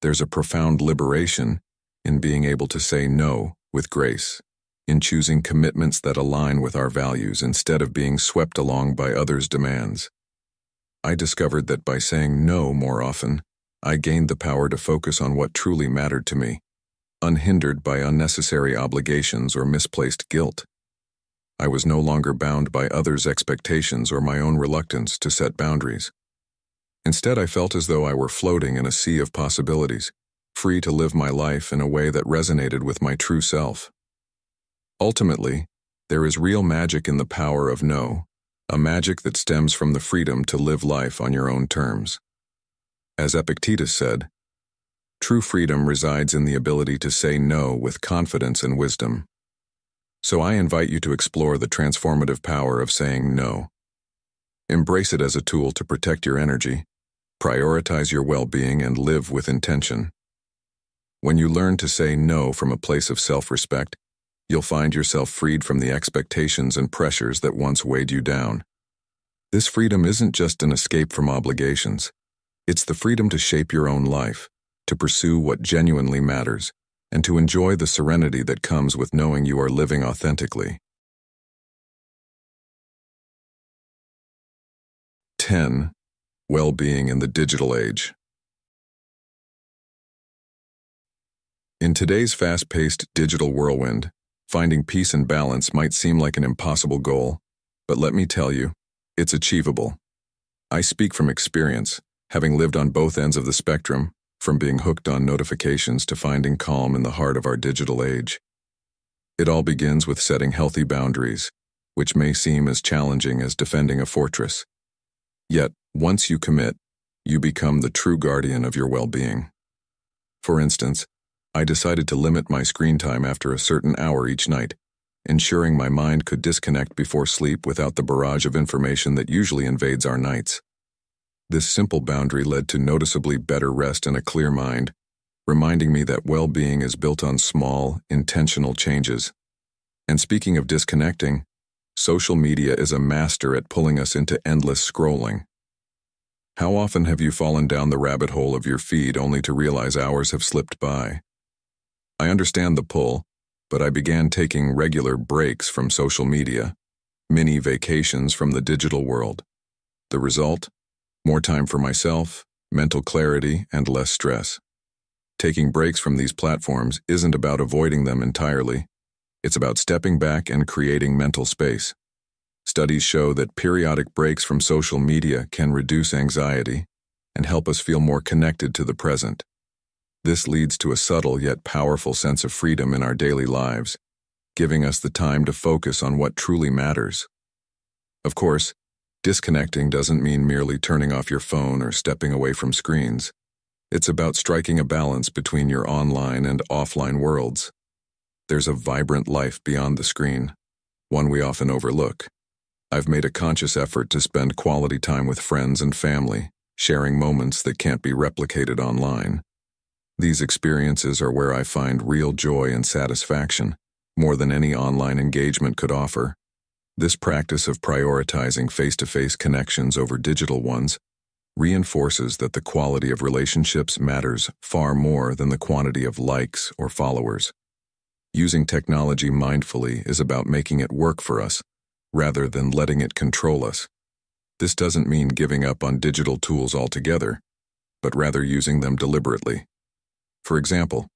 There's a profound liberation in being able to say no with grace, in choosing commitments that align with our values instead of being swept along by others' demands. I discovered that by saying no more often, I gained the power to focus on what truly mattered to me, unhindered by unnecessary obligations or misplaced guilt. I was no longer bound by others' expectations or my own reluctance to set boundaries. Instead, I felt as though I were floating in a sea of possibilities, free to live my life in a way that resonated with my true self. Ultimately, there is real magic in the power of no, a magic that stems from the freedom to live life on your own terms. As Epictetus said, true freedom resides in the ability to say no with confidence and wisdom. So I invite you to explore the transformative power of saying no. Embrace it as a tool to protect your energy, prioritize your well-being, and live with intention. When you learn to say no from a place of self-respect, you'll find yourself freed from the expectations and pressures that once weighed you down. This freedom isn't just an escape from obligations. It's the freedom to shape your own life, to pursue what genuinely matters, and to enjoy the serenity that comes with knowing you are living authentically. 10. Well-being in the digital age. In today's fast-paced digital whirlwind, finding peace and balance might seem like an impossible goal, but let me tell you, it's achievable. I speak from experience, having lived on both ends of the spectrum, from being hooked on notifications to finding calm in the heart of our digital age. It all begins with setting healthy boundaries, which may seem as challenging as defending a fortress. Yet, once you commit, you become the true guardian of your well-being. For instance, I decided to limit my screen time after a certain hour each night, ensuring my mind could disconnect before sleep without the barrage of information that usually invades our nights. This simple boundary led to noticeably better rest and a clear mind, reminding me that well-being is built on small, intentional changes. And speaking of disconnecting, social media is a master at pulling us into endless scrolling. How often have you fallen down the rabbit hole of your feed only to realize hours have slipped by? I understand the pull, but I began taking regular breaks from social media, mini vacations from the digital world. The result? More time for myself, mental clarity, and less stress. Taking breaks from these platforms isn't about avoiding them entirely. It's about stepping back and creating mental space. Studies show that periodic breaks from social media can reduce anxiety and help us feel more connected to the present. This leads to a subtle yet powerful sense of freedom in our daily lives, giving us the time to focus on what truly matters. Of course, disconnecting doesn't mean merely turning off your phone or stepping away from screens. It's about striking a balance between your online and offline worlds. There's a vibrant life beyond the screen, one we often overlook. I've made a conscious effort to spend quality time with friends and family, sharing moments that can't be replicated online. These experiences are where I find real joy and satisfaction, more than any online engagement could offer. This practice of prioritizing face-to-face connections over digital ones reinforces that the quality of relationships matters far more than the quantity of likes or followers. Using technology mindfully is about making it work for us, rather than letting it control us. This doesn't mean giving up on digital tools altogether, but rather using them deliberately. For example,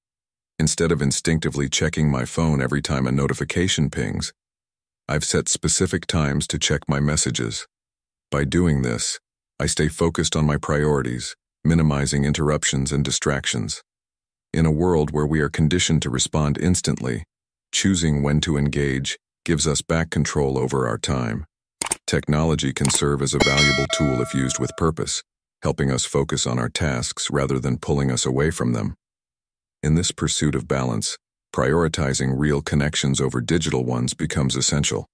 Instead of instinctively checking my phone every time a notification pings, I've set specific times to check my messages. By doing this, I stay focused on my priorities, minimizing interruptions and distractions. In a world where we are conditioned to respond instantly, choosing when to engage gives us back control over our time. Technology can serve as a valuable tool if used with purpose, helping us focus on our tasks rather than pulling us away from them. In this pursuit of balance, prioritizing real connections over digital ones becomes essential.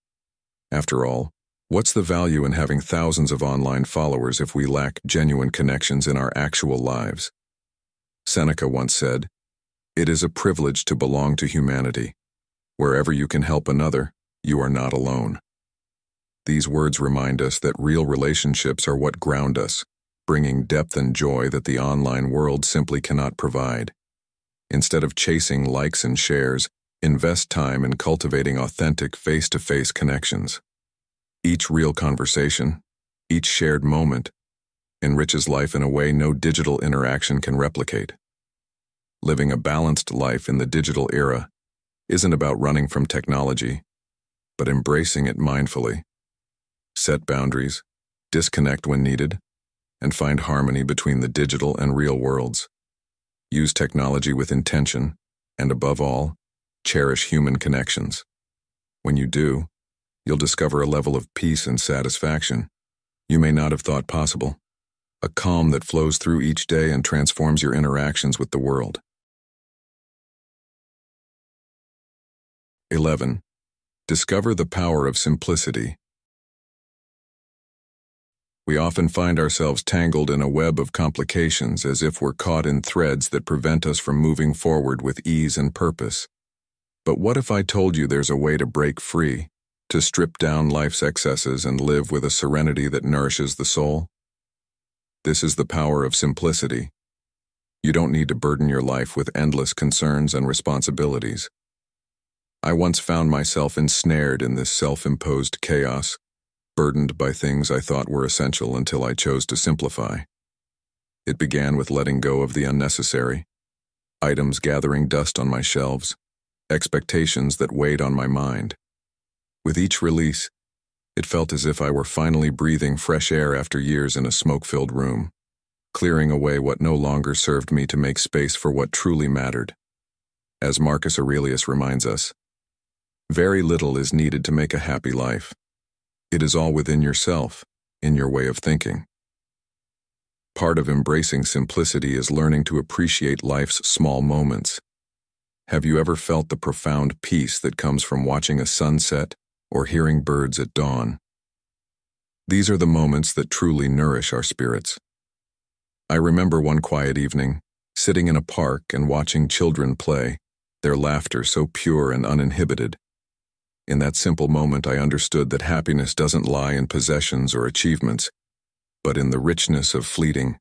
After all, what's the value in having thousands of online followers if we lack genuine connections in our actual lives? Seneca once said, "It is a privilege to belong to humanity. Wherever you can help another, you are not alone." These words remind us that real relationships are what ground us, bringing depth and joy that the online world simply cannot provide. Instead of chasing likes and shares, invest time in cultivating authentic face-to-face connections. Each real conversation, each shared moment, enriches life in a way no digital interaction can replicate. Living a balanced life in the digital era isn't about running from technology, but embracing it mindfully. Set boundaries, disconnect when needed, and find harmony between the digital and real worlds. Use technology with intention, and above all, cherish human connections. When you do, you'll discover a level of peace and satisfaction you may not have thought possible, a calm that flows through each day and transforms your interactions with the world. 11. Discover the power of simplicity. We often find ourselves tangled in a web of complications as if we're caught in threads that prevent us from moving forward with ease and purpose. But what if I told you there's a way to break free, to strip down life's excesses and live with a serenity that nourishes the soul? This is the power of simplicity. You don't need to burden your life with endless concerns and responsibilities. I once found myself ensnared in this self-imposed chaos, burdened by things I thought were essential until I chose to simplify. It began with letting go of the unnecessary, items gathering dust on my shelves, expectations that weighed on my mind. With each release, it felt as if I were finally breathing fresh air after years in a smoke-filled room, clearing away what no longer served me to make space for what truly mattered. As Marcus Aurelius reminds us, very little is needed to make a happy life. It is all within yourself, in your way of thinking. Part of embracing simplicity is learning to appreciate life's small moments. Have you ever felt the profound peace that comes from watching a sunset or hearing birds at dawn? These are the moments that truly nourish our spirits. I remember one quiet evening, sitting in a park and watching children play, their laughter so pure and uninhibited. In that simple moment, I understood that happiness doesn't lie in possessions or achievements, but in the richness of fleeting,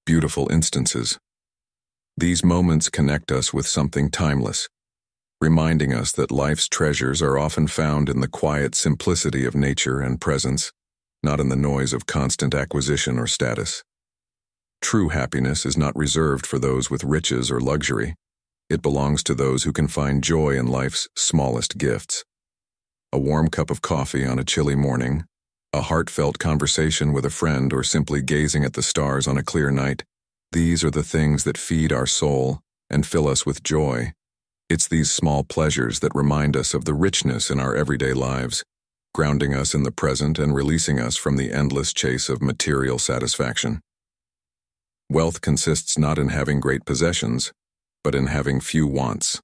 beautiful instances. These moments connect us with something timeless, reminding us that life's treasures are often found in the quiet simplicity of nature and presence, not in the noise of constant acquisition or status. True happiness is not reserved for those with riches or luxury. It belongs to those who can find joy in life's smallest gifts. A warm cup of coffee on a chilly morning, a heartfelt conversation with a friend, or simply gazing at the stars on a clear night. These are the things that feed our soul and fill us with joy. It's these small pleasures that remind us of the richness in our everyday lives, grounding us in the present and releasing us from the endless chase of material satisfaction. Wealth consists not in having great possessions, but in having few wants,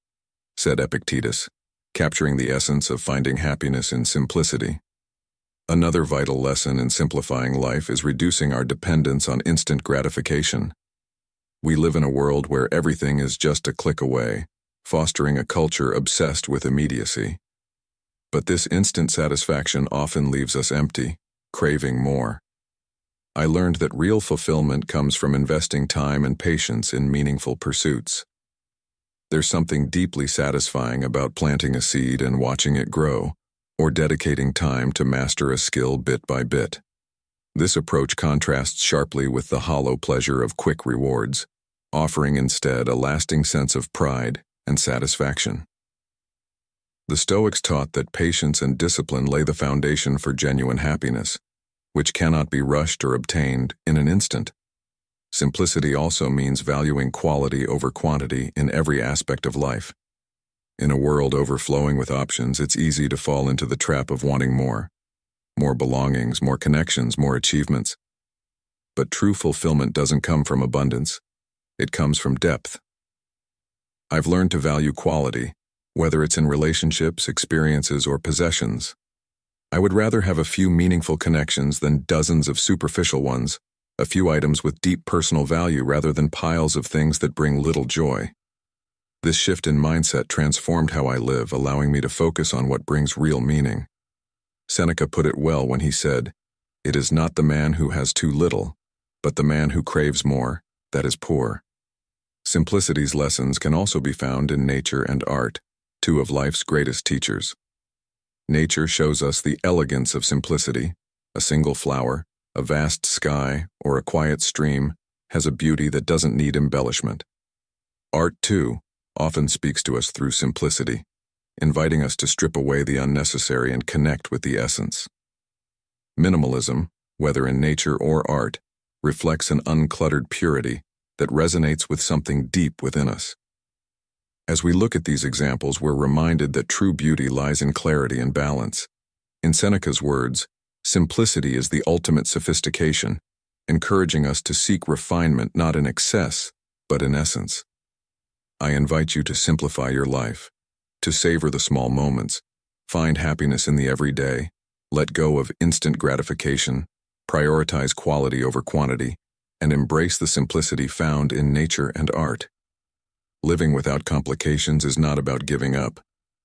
said Epictetus, capturing the essence of finding happiness in simplicity. Another vital lesson in simplifying life is reducing our dependence on instant gratification. We live in a world where everything is just a click away, fostering a culture obsessed with immediacy. But this instant satisfaction often leaves us empty, craving more. I learned that real fulfillment comes from investing time and patience in meaningful pursuits. There's something deeply satisfying about planting a seed and watching it grow, or dedicating time to master a skill bit by bit. This approach contrasts sharply with the hollow pleasure of quick rewards, offering instead a lasting sense of pride and satisfaction. The Stoics taught that patience and discipline lay the foundation for genuine happiness, which cannot be rushed or obtained in an instant. Simplicity also means valuing quality over quantity in every aspect of life. In a world overflowing with options, it's easy to fall into the trap of wanting more. More belongings, more connections, more achievements. But true fulfillment doesn't come from abundance. It comes from depth. I've learned to value quality, whether it's in relationships, experiences, or possessions. I would rather have a few meaningful connections than dozens of superficial ones, a few items with deep personal value rather than piles of things that bring little joy. This shift in mindset transformed how I live, allowing me to focus on what brings real meaning. Seneca put it well when he said, "It is not the man who has too little, but the man who craves more, that is poor." Simplicity's lessons can also be found in nature and art, two of life's greatest teachers. Nature shows us the elegance of simplicity. A single flower, a vast sky, or a quiet stream has a beauty that doesn't need embellishment. Art, too, often speaks to us through simplicity, inviting us to strip away the unnecessary and connect with the essence. Minimalism, whether in nature or art, reflects an uncluttered purity that resonates with something deep within us. As we look at these examples, we're reminded that true beauty lies in clarity and balance. In Seneca's words, simplicity is the ultimate sophistication, encouraging us to seek refinement not in excess, but in essence. I invite you to simplify your life, to savor the small moments, find happiness in the everyday, let go of instant gratification, prioritize quality over quantity, and embrace the simplicity found in nature and art. Living without complications is not about giving up.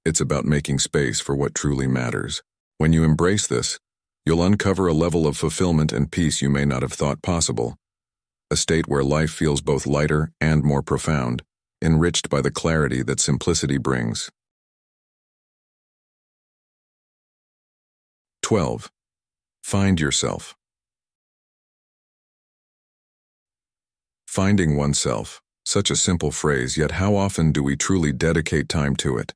It's about making space for what truly matters. When you embrace this, you'll uncover a level of fulfillment and peace you may not have thought possible, a state where life feels both lighter and more profound, enriched by the clarity that simplicity brings. 12. Find yourself. Finding oneself, such a simple phrase, yet how often do we truly dedicate time to it?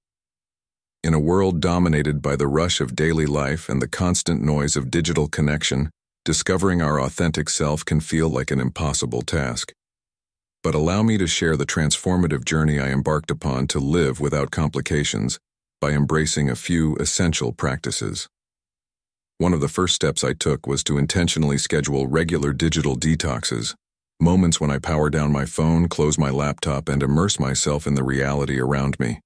In a world dominated by the rush of daily life and the constant noise of digital connection, discovering our authentic self can feel like an impossible task. But allow me to share the transformative journey I embarked upon to live without complications by embracing a few essential practices. One of the first steps I took was to intentionally schedule regular digital detoxes, moments when I power down my phone, close my laptop, and immerse myself in the reality around me.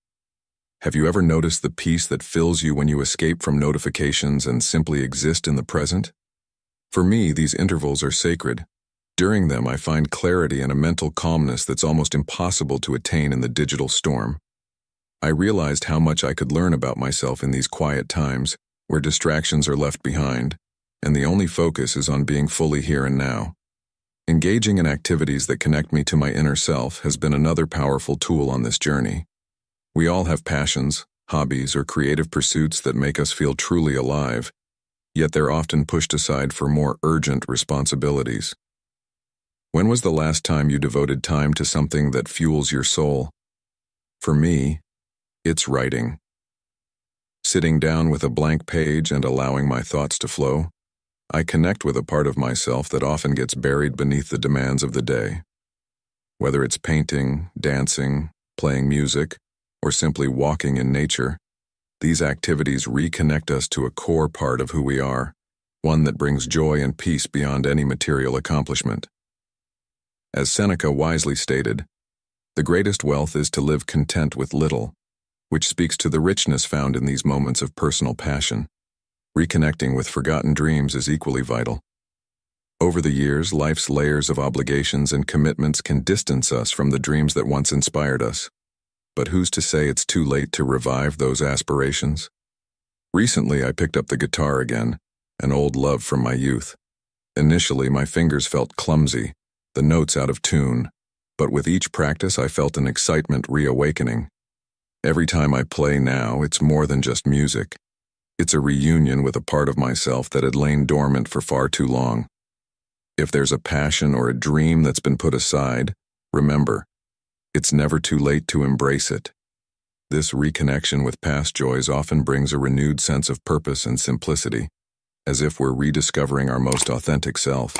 Have you ever noticed the peace that fills you when you escape from notifications and simply exist in the present? For me, these intervals are sacred. During them, I find clarity and a mental calmness that's almost impossible to attain in the digital storm. I realized how much I could learn about myself in these quiet times, where distractions are left behind, and the only focus is on being fully here and now. Engaging in activities that connect me to my inner self has been another powerful tool on this journey. We all have passions, hobbies, or creative pursuits that make us feel truly alive, yet they're often pushed aside for more urgent responsibilities. When was the last time you devoted time to something that fuels your soul? For me, it's writing. Sitting down with a blank page and allowing my thoughts to flow, I connect with a part of myself that often gets buried beneath the demands of the day. Whether it's painting, dancing, playing music, or simply walking in nature, these activities reconnect us to a core part of who we are, one that brings joy and peace beyond any material accomplishment. As Seneca wisely stated, the greatest wealth is to live content with little, which speaks to the richness found in these moments of personal passion. Reconnecting with forgotten dreams is equally vital. Over the years, life's layers of obligations and commitments can distance us from the dreams that once inspired us. But who's to say it's too late to revive those aspirations? Recently, I picked up the guitar again, an old love from my youth. Initially, my fingers felt clumsy, the notes out of tune, but with each practice I felt an excitement reawakening. Every time I play now, it's more than just music. It's a reunion with a part of myself that had lain dormant for far too long. If there's a passion or a dream that's been put aside, remember, it's never too late to embrace it. This reconnection with past joys often brings a renewed sense of purpose and simplicity, as if we're rediscovering our most authentic self.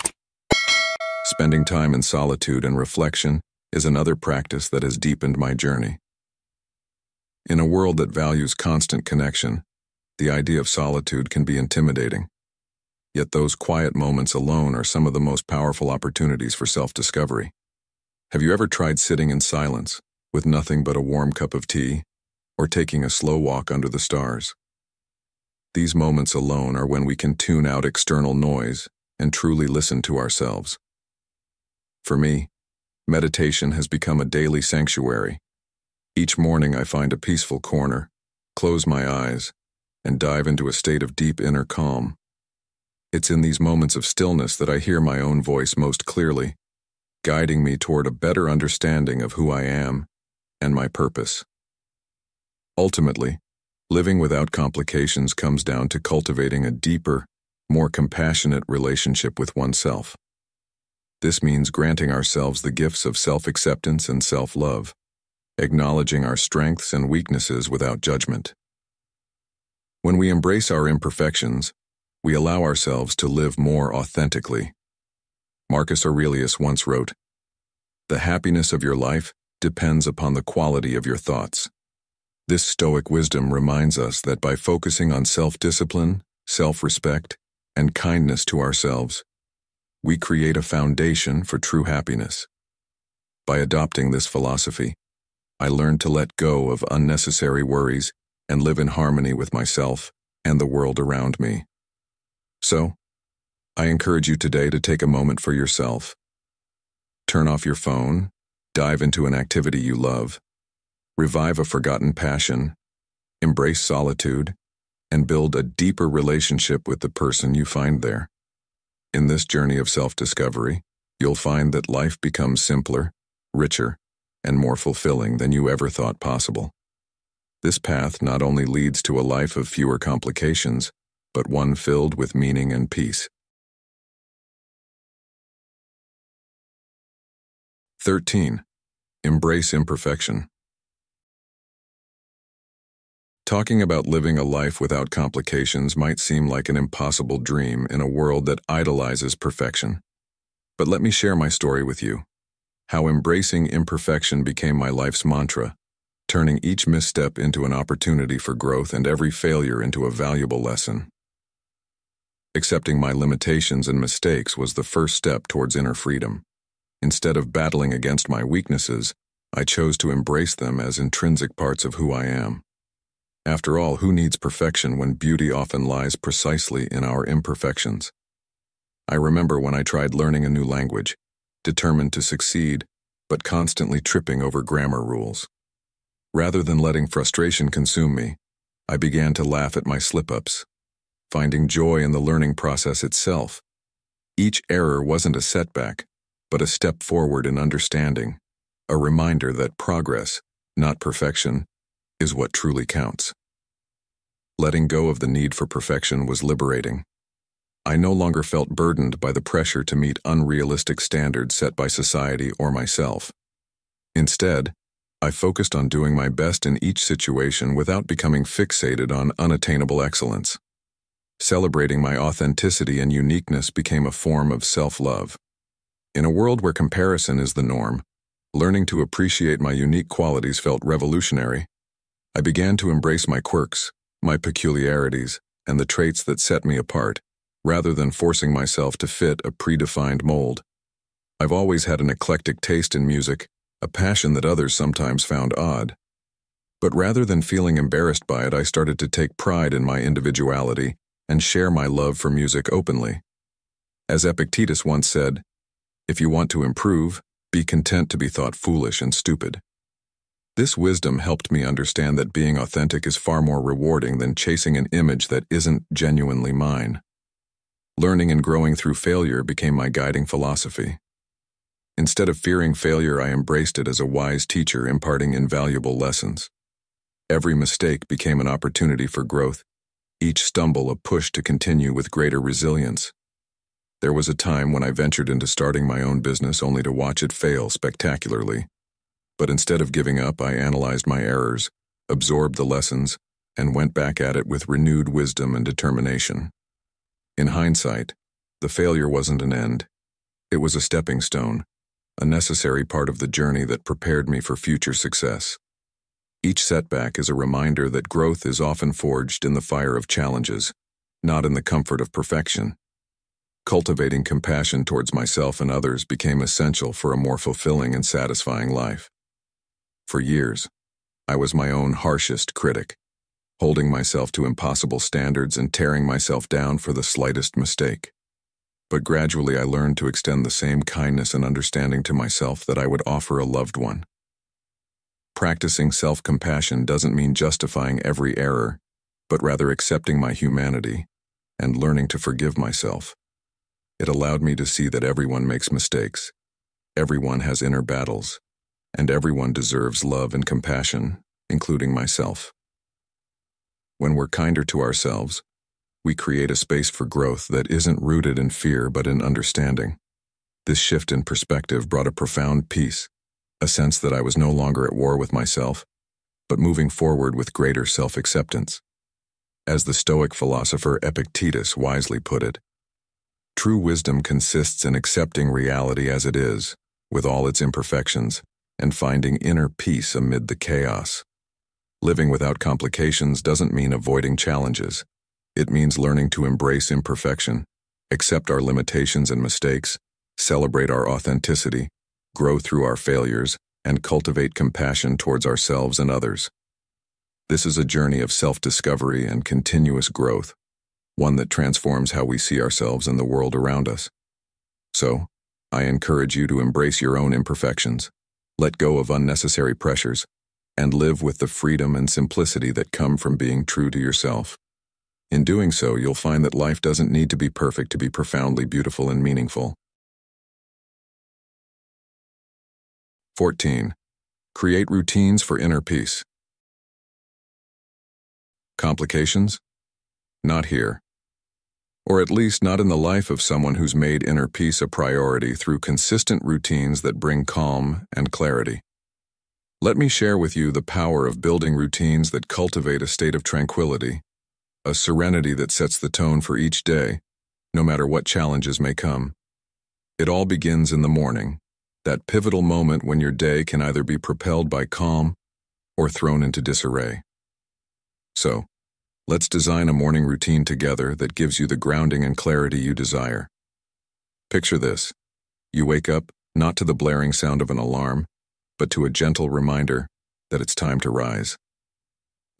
Spending time in solitude and reflection is another practice that has deepened my journey. In a world that values constant connection, the idea of solitude can be intimidating. Yet those quiet moments alone are some of the most powerful opportunities for self-discovery. Have you ever tried sitting in silence, with nothing but a warm cup of tea, or taking a slow walk under the stars? These moments alone are when we can tune out external noise and truly listen to ourselves. For me, meditation has become a daily sanctuary. Each morning I find a peaceful corner, close my eyes, and dive into a state of deep inner calm. It's in these moments of stillness that I hear my own voice most clearly, guiding me toward a better understanding of who I am and my purpose. Ultimately, living without complications comes down to cultivating a deeper, more compassionate relationship with oneself. This means granting ourselves the gifts of self-acceptance and self-love, acknowledging our strengths and weaknesses without judgment. When we embrace our imperfections, we allow ourselves to live more authentically. Marcus Aurelius once wrote, "The happiness of your life depends upon the quality of your thoughts." This Stoic wisdom reminds us that by focusing on self-discipline, self-respect, and kindness to ourselves, we create a foundation for true happiness. By adopting this philosophy, I learned to let go of unnecessary worries and live in harmony with myself and the world around me. So, I encourage you today to take a moment for yourself. Turn off your phone, dive into an activity you love, revive a forgotten passion, embrace solitude, and build a deeper relationship with the person you find there. In this journey of self-discovery, you'll find that life becomes simpler, richer, and more fulfilling than you ever thought possible. This path not only leads to a life of fewer complications, but one filled with meaning and peace. 13. Embrace imperfection. Talking about living a life without complications might seem like an impossible dream in a world that idolizes perfection. But let me share my story with you. How embracing imperfection became my life's mantra, turning each misstep into an opportunity for growth and every failure into a valuable lesson. Accepting my limitations and mistakes was the first step towards inner freedom. Instead of battling against my weaknesses, I chose to embrace them as intrinsic parts of who I am. After all, who needs perfection when beauty often lies precisely in our imperfections? I remember when I tried learning a new language, determined to succeed, but constantly tripping over grammar rules. Rather than letting frustration consume me, I began to laugh at my slip-ups, finding joy in the learning process itself. Each error wasn't a setback, but a step forward in understanding, a reminder that progress, not perfection, is what truly counts. Letting go of the need for perfection was liberating. I no longer felt burdened by the pressure to meet unrealistic standards set by society or myself. Instead, I focused on doing my best in each situation without becoming fixated on unattainable excellence. Celebrating my authenticity and uniqueness became a form of self-love. In a world where comparison is the norm, learning to appreciate my unique qualities felt revolutionary. I began to embrace my quirks, my peculiarities, and the traits that set me apart, rather than forcing myself to fit a predefined mold. I've always had an eclectic taste in music, a passion that others sometimes found odd. But rather than feeling embarrassed by it, I started to take pride in my individuality and share my love for music openly. As Epictetus once said, "If you want to improve, be content to be thought foolish and stupid." This wisdom helped me understand that being authentic is far more rewarding than chasing an image that isn't genuinely mine. Learning and growing through failure became my guiding philosophy. Instead of fearing failure, I embraced it as a wise teacher imparting invaluable lessons. Every mistake became an opportunity for growth, each stumble a push to continue with greater resilience. There was a time when I ventured into starting my own business only to watch it fail spectacularly. But instead of giving up, I analyzed my errors, absorbed the lessons, and went back at it with renewed wisdom and determination. In hindsight, the failure wasn't an end. It was a stepping stone, a necessary part of the journey that prepared me for future success. Each setback is a reminder that growth is often forged in the fire of challenges, not in the comfort of perfection. Cultivating compassion towards myself and others became essential for a more fulfilling and satisfying life. For years, I was my own harshest critic, holding myself to impossible standards and tearing myself down for the slightest mistake. But gradually I learned to extend the same kindness and understanding to myself that I would offer a loved one. Practicing self-compassion doesn't mean justifying every error, but rather accepting my humanity and learning to forgive myself. It allowed me to see that everyone makes mistakes, everyone has inner battles, and everyone deserves love and compassion, including myself. When we're kinder to ourselves, we create a space for growth that isn't rooted in fear but in understanding. This shift in perspective brought a profound peace, a sense that I was no longer at war with myself, but moving forward with greater self-acceptance. As the Stoic philosopher Epictetus wisely put it, true wisdom consists in accepting reality as it is, with all its imperfections, and finding inner peace amid the chaos. Living without complications doesn't mean avoiding challenges. It means learning to embrace imperfection, accept our limitations and mistakes, celebrate our authenticity, grow through our failures, and cultivate compassion towards ourselves and others. This is a journey of self-discovery and continuous growth, one that transforms how we see ourselves and the world around us. So, I encourage you to embrace your own imperfections, let go of unnecessary pressures, and live with the freedom and simplicity that come from being true to yourself. In doing so, you'll find that life doesn't need to be perfect to be profoundly beautiful and meaningful. 14. Create routines for inner peace. Complications? Not here. Or at least not in the life of someone who's made inner peace a priority through consistent routines that bring calm and clarity. Let me share with you the power of building routines that cultivate a state of tranquility, a serenity that sets the tone for each day, no matter what challenges may come. It all begins in the morning, that pivotal moment when your day can either be propelled by calm or thrown into disarray. So, let's design a morning routine together that gives you the grounding and clarity you desire. Picture this. You wake up not to the blaring sound of an alarm, but to a gentle reminder that it's time to rise.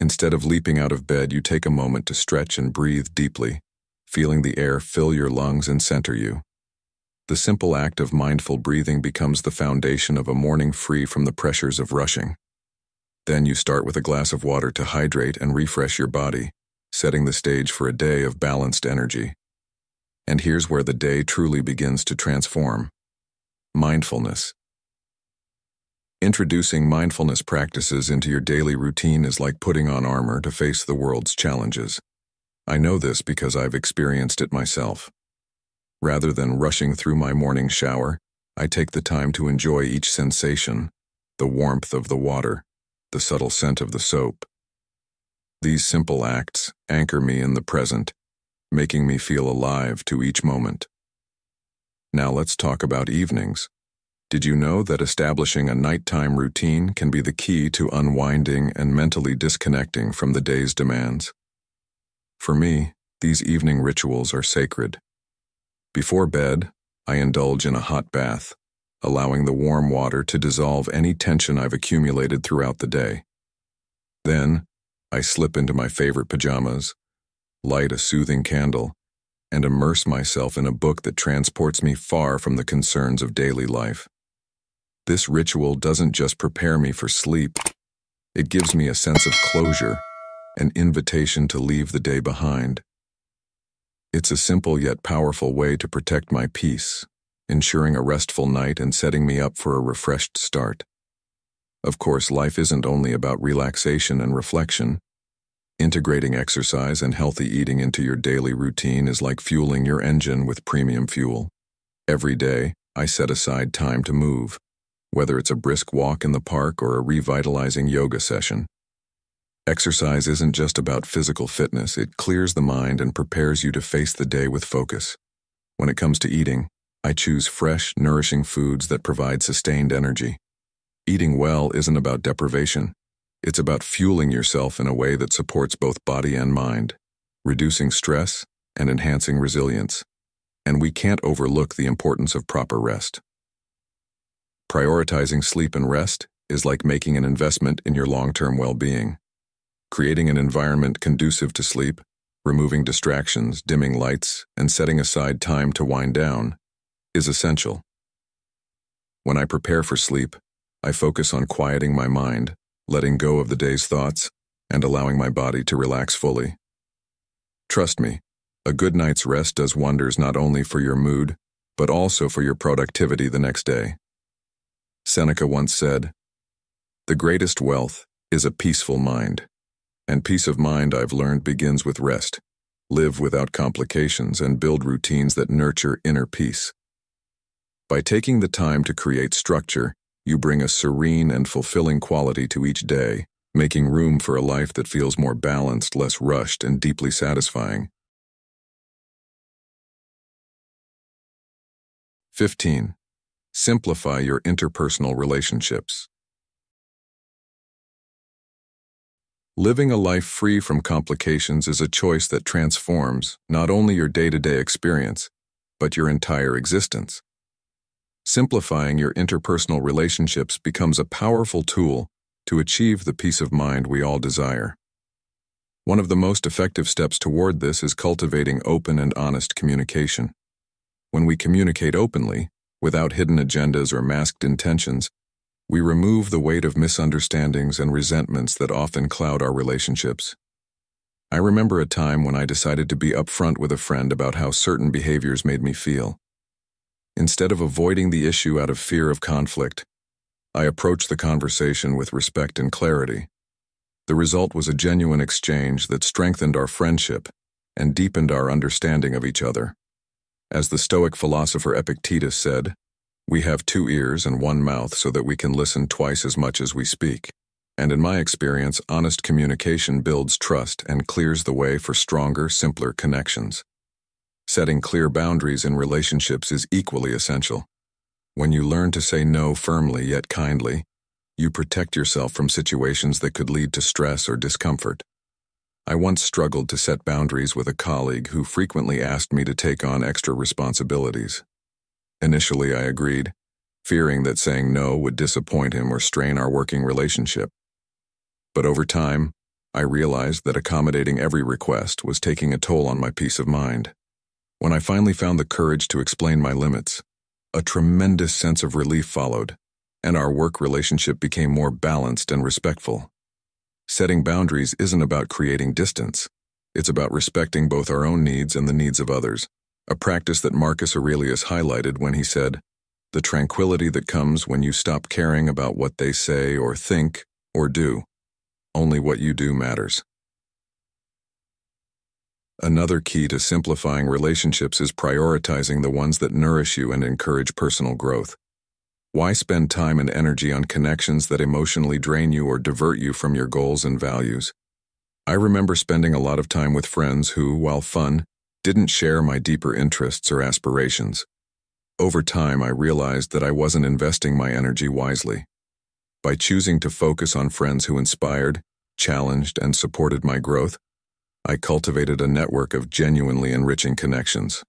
Instead of leaping out of bed, you take a moment to stretch and breathe deeply, feeling the air fill your lungs and center you. The simple act of mindful breathing becomes the foundation of a morning free from the pressures of rushing. Then you start with a glass of water to hydrate and refresh your body, setting the stage for a day of balanced energy. And here's where the day truly begins to transform. Mindfulness. Introducing mindfulness practices into your daily routine is like putting on armor to face the world's challenges. I know this because I've experienced it myself. Rather than rushing through my morning shower, I take the time to enjoy each sensation, the warmth of the water, the subtle scent of the soap. These simple acts anchor me in the present, making me feel alive to each moment. Now let's talk about evenings. Did you know that establishing a nighttime routine can be the key to unwinding and mentally disconnecting from the day's demands? For me, these evening rituals are sacred. Before bed, I indulge in a hot bath, allowing the warm water to dissolve any tension I've accumulated throughout the day. Then, I slip into my favorite pajamas, light a soothing candle, and immerse myself in a book that transports me far from the concerns of daily life. This ritual doesn't just prepare me for sleep, it gives me a sense of closure, an invitation to leave the day behind. It's a simple yet powerful way to protect my peace, ensuring a restful night and setting me up for a refreshed start. Of course, life isn't only about relaxation and reflection. Integrating exercise and healthy eating into your daily routine is like fueling your engine with premium fuel. Every day, I set aside time to move, whether it's a brisk walk in the park or a revitalizing yoga session. Exercise isn't just about physical fitness, it clears the mind and prepares you to face the day with focus. When it comes to eating, I choose fresh, nourishing foods that provide sustained energy. Eating well isn't about deprivation. It's about fueling yourself in a way that supports both body and mind, reducing stress and enhancing resilience. And we can't overlook the importance of proper rest. Prioritizing sleep and rest is like making an investment in your long-term well-being. Creating an environment conducive to sleep, removing distractions, dimming lights, and setting aside time to wind down is essential. When I prepare for sleep, I focus on quieting my mind, letting go of the day's thoughts, and allowing my body to relax fully. Trust me, a good night's rest does wonders not only for your mood, but also for your productivity the next day. Seneca once said, "The greatest wealth is a peaceful mind." And peace of mind, I've learned, begins with rest. Live without complications and build routines that nurture inner peace. By taking the time to create structure, you bring a serene and fulfilling quality to each day, making room for a life that feels more balanced, less rushed, and deeply satisfying. 15. Simplify your interpersonal relationships. Living a life free from complications is a choice that transforms not only your day-to-day experience, but your entire existence. Simplifying your interpersonal relationships becomes a powerful tool to achieve the peace of mind we all desire. One of the most effective steps toward this is cultivating open and honest communication. When we communicate openly, without hidden agendas or masked intentions, we remove the weight of misunderstandings and resentments that often cloud our relationships. I remember a time when I decided to be upfront with a friend about how certain behaviors made me feel. Instead of avoiding the issue out of fear of conflict, I approached the conversation with respect and clarity. The result was a genuine exchange that strengthened our friendship and deepened our understanding of each other. As the Stoic philosopher Epictetus said, "We have 2 ears and 1 mouth so that we can listen twice as much as we speak." And in my experience, honest communication builds trust and clears the way for stronger, simpler connections. Setting clear boundaries in relationships is equally essential. When you learn to say no firmly yet kindly, you protect yourself from situations that could lead to stress or discomfort. I once struggled to set boundaries with a colleague who frequently asked me to take on extra responsibilities. Initially, I agreed, fearing that saying no would disappoint him or strain our working relationship. But over time, I realized that accommodating every request was taking a toll on my peace of mind. When I finally found the courage to explain my limits, a tremendous sense of relief followed, and our work relationship became more balanced and respectful. Setting boundaries isn't about creating distance. It's about respecting both our own needs and the needs of others, a practice that Marcus Aurelius highlighted when he said, "The tranquility that comes when you stop caring about what they say or think or do. Only what you do matters." Another key to simplifying relationships is prioritizing the ones that nourish you and encourage personal growth. Why spend time and energy on connections that emotionally drain you or divert you from your goals and values? I remember spending a lot of time with friends who, while fun, didn't share my deeper interests or aspirations. Over time, I realized that I wasn't investing my energy wisely. By choosing to focus on friends who inspired, challenged, and supported my growth, I cultivated a network of genuinely enriching connections.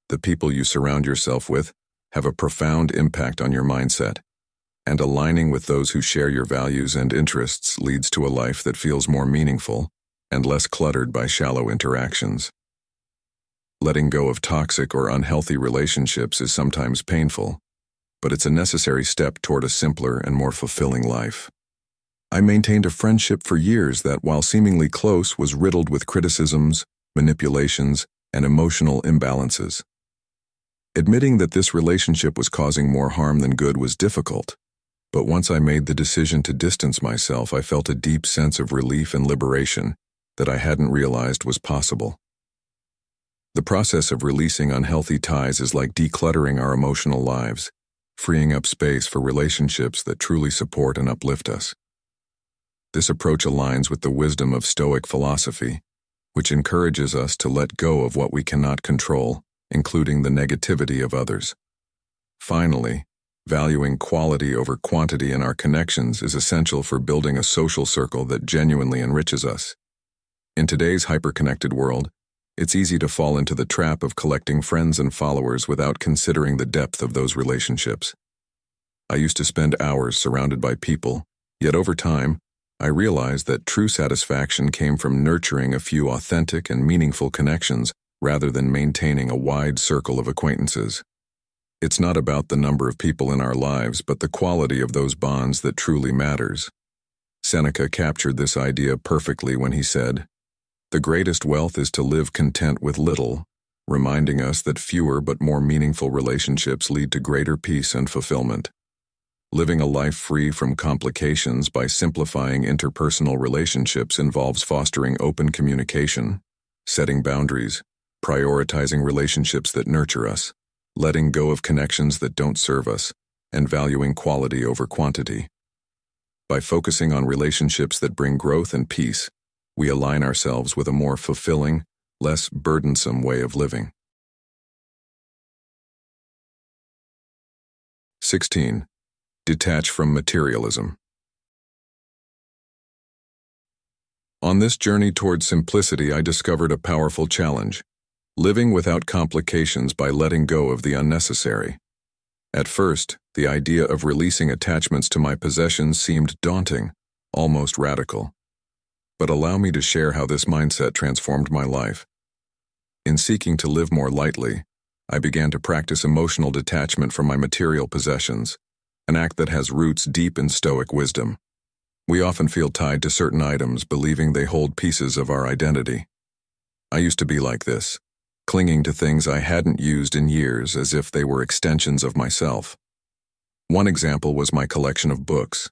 The people you surround yourself with have a profound impact on your mindset, and aligning with those who share your values and interests leads to a life that feels more meaningful and less cluttered by shallow interactions. Letting go of toxic or unhealthy relationships is sometimes painful, but it's a necessary step toward a simpler and more fulfilling life. I maintained a friendship for years that, while seemingly close, was riddled with criticisms, manipulations, and emotional imbalances. Admitting that this relationship was causing more harm than good was difficult, but once I made the decision to distance myself, I felt a deep sense of relief and liberation that I hadn't realized was possible. The process of releasing unhealthy ties is like decluttering our emotional lives, freeing up space for relationships that truly support and uplift us. This approach aligns with the wisdom of Stoic philosophy, which encourages us to let go of what we cannot control, including the negativity of others. Finally, valuing quality over quantity in our connections is essential for building a social circle that genuinely enriches us. In today's hyper-connected world, it's easy to fall into the trap of collecting friends and followers without considering the depth of those relationships. I used to spend hours surrounded by people, yet over time, I realized that true satisfaction came from nurturing a few authentic and meaningful connections rather than maintaining a wide circle of acquaintances. It's not about the number of people in our lives, but the quality of those bonds that truly matters. Seneca captured this idea perfectly when he said, "The greatest wealth is to live content with little," reminding us that fewer but more meaningful relationships lead to greater peace and fulfillment. Living a life free from complications by simplifying interpersonal relationships involves fostering open communication, setting boundaries, prioritizing relationships that nurture us, letting go of connections that don't serve us, and valuing quality over quantity. By focusing on relationships that bring growth and peace, we align ourselves with a more fulfilling, less burdensome way of living. 16. Detach from materialism. On this journey toward simplicity, I discovered a powerful challenge: living without complications by letting go of the unnecessary. At first, the idea of releasing attachments to my possessions seemed daunting, almost radical. But allow me to share how this mindset transformed my life. In seeking to live more lightly, I began to practice emotional detachment from my material possessions, an act that has roots deep in Stoic wisdom. We often feel tied to certain items, believing they hold pieces of our identity. I used to be like this, clinging to things I hadn't used in years as if they were extensions of myself. One example was my collection of books,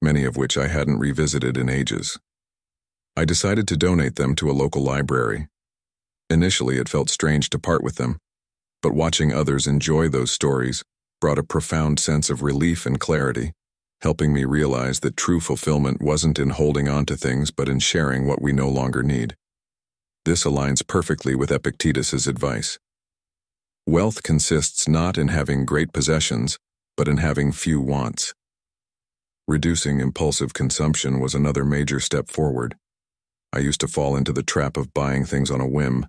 many of which I hadn't revisited in ages. I decided to donate them to a local library. Initially, it felt strange to part with them, but watching others enjoy those stories brought a profound sense of relief and clarity, helping me realize that true fulfillment wasn't in holding on to things but in sharing what we no longer need. This aligns perfectly with Epictetus's advice. Wealth consists not in having great possessions, but in having few wants. Reducing impulsive consumption was another major step forward. I used to fall into the trap of buying things on a whim,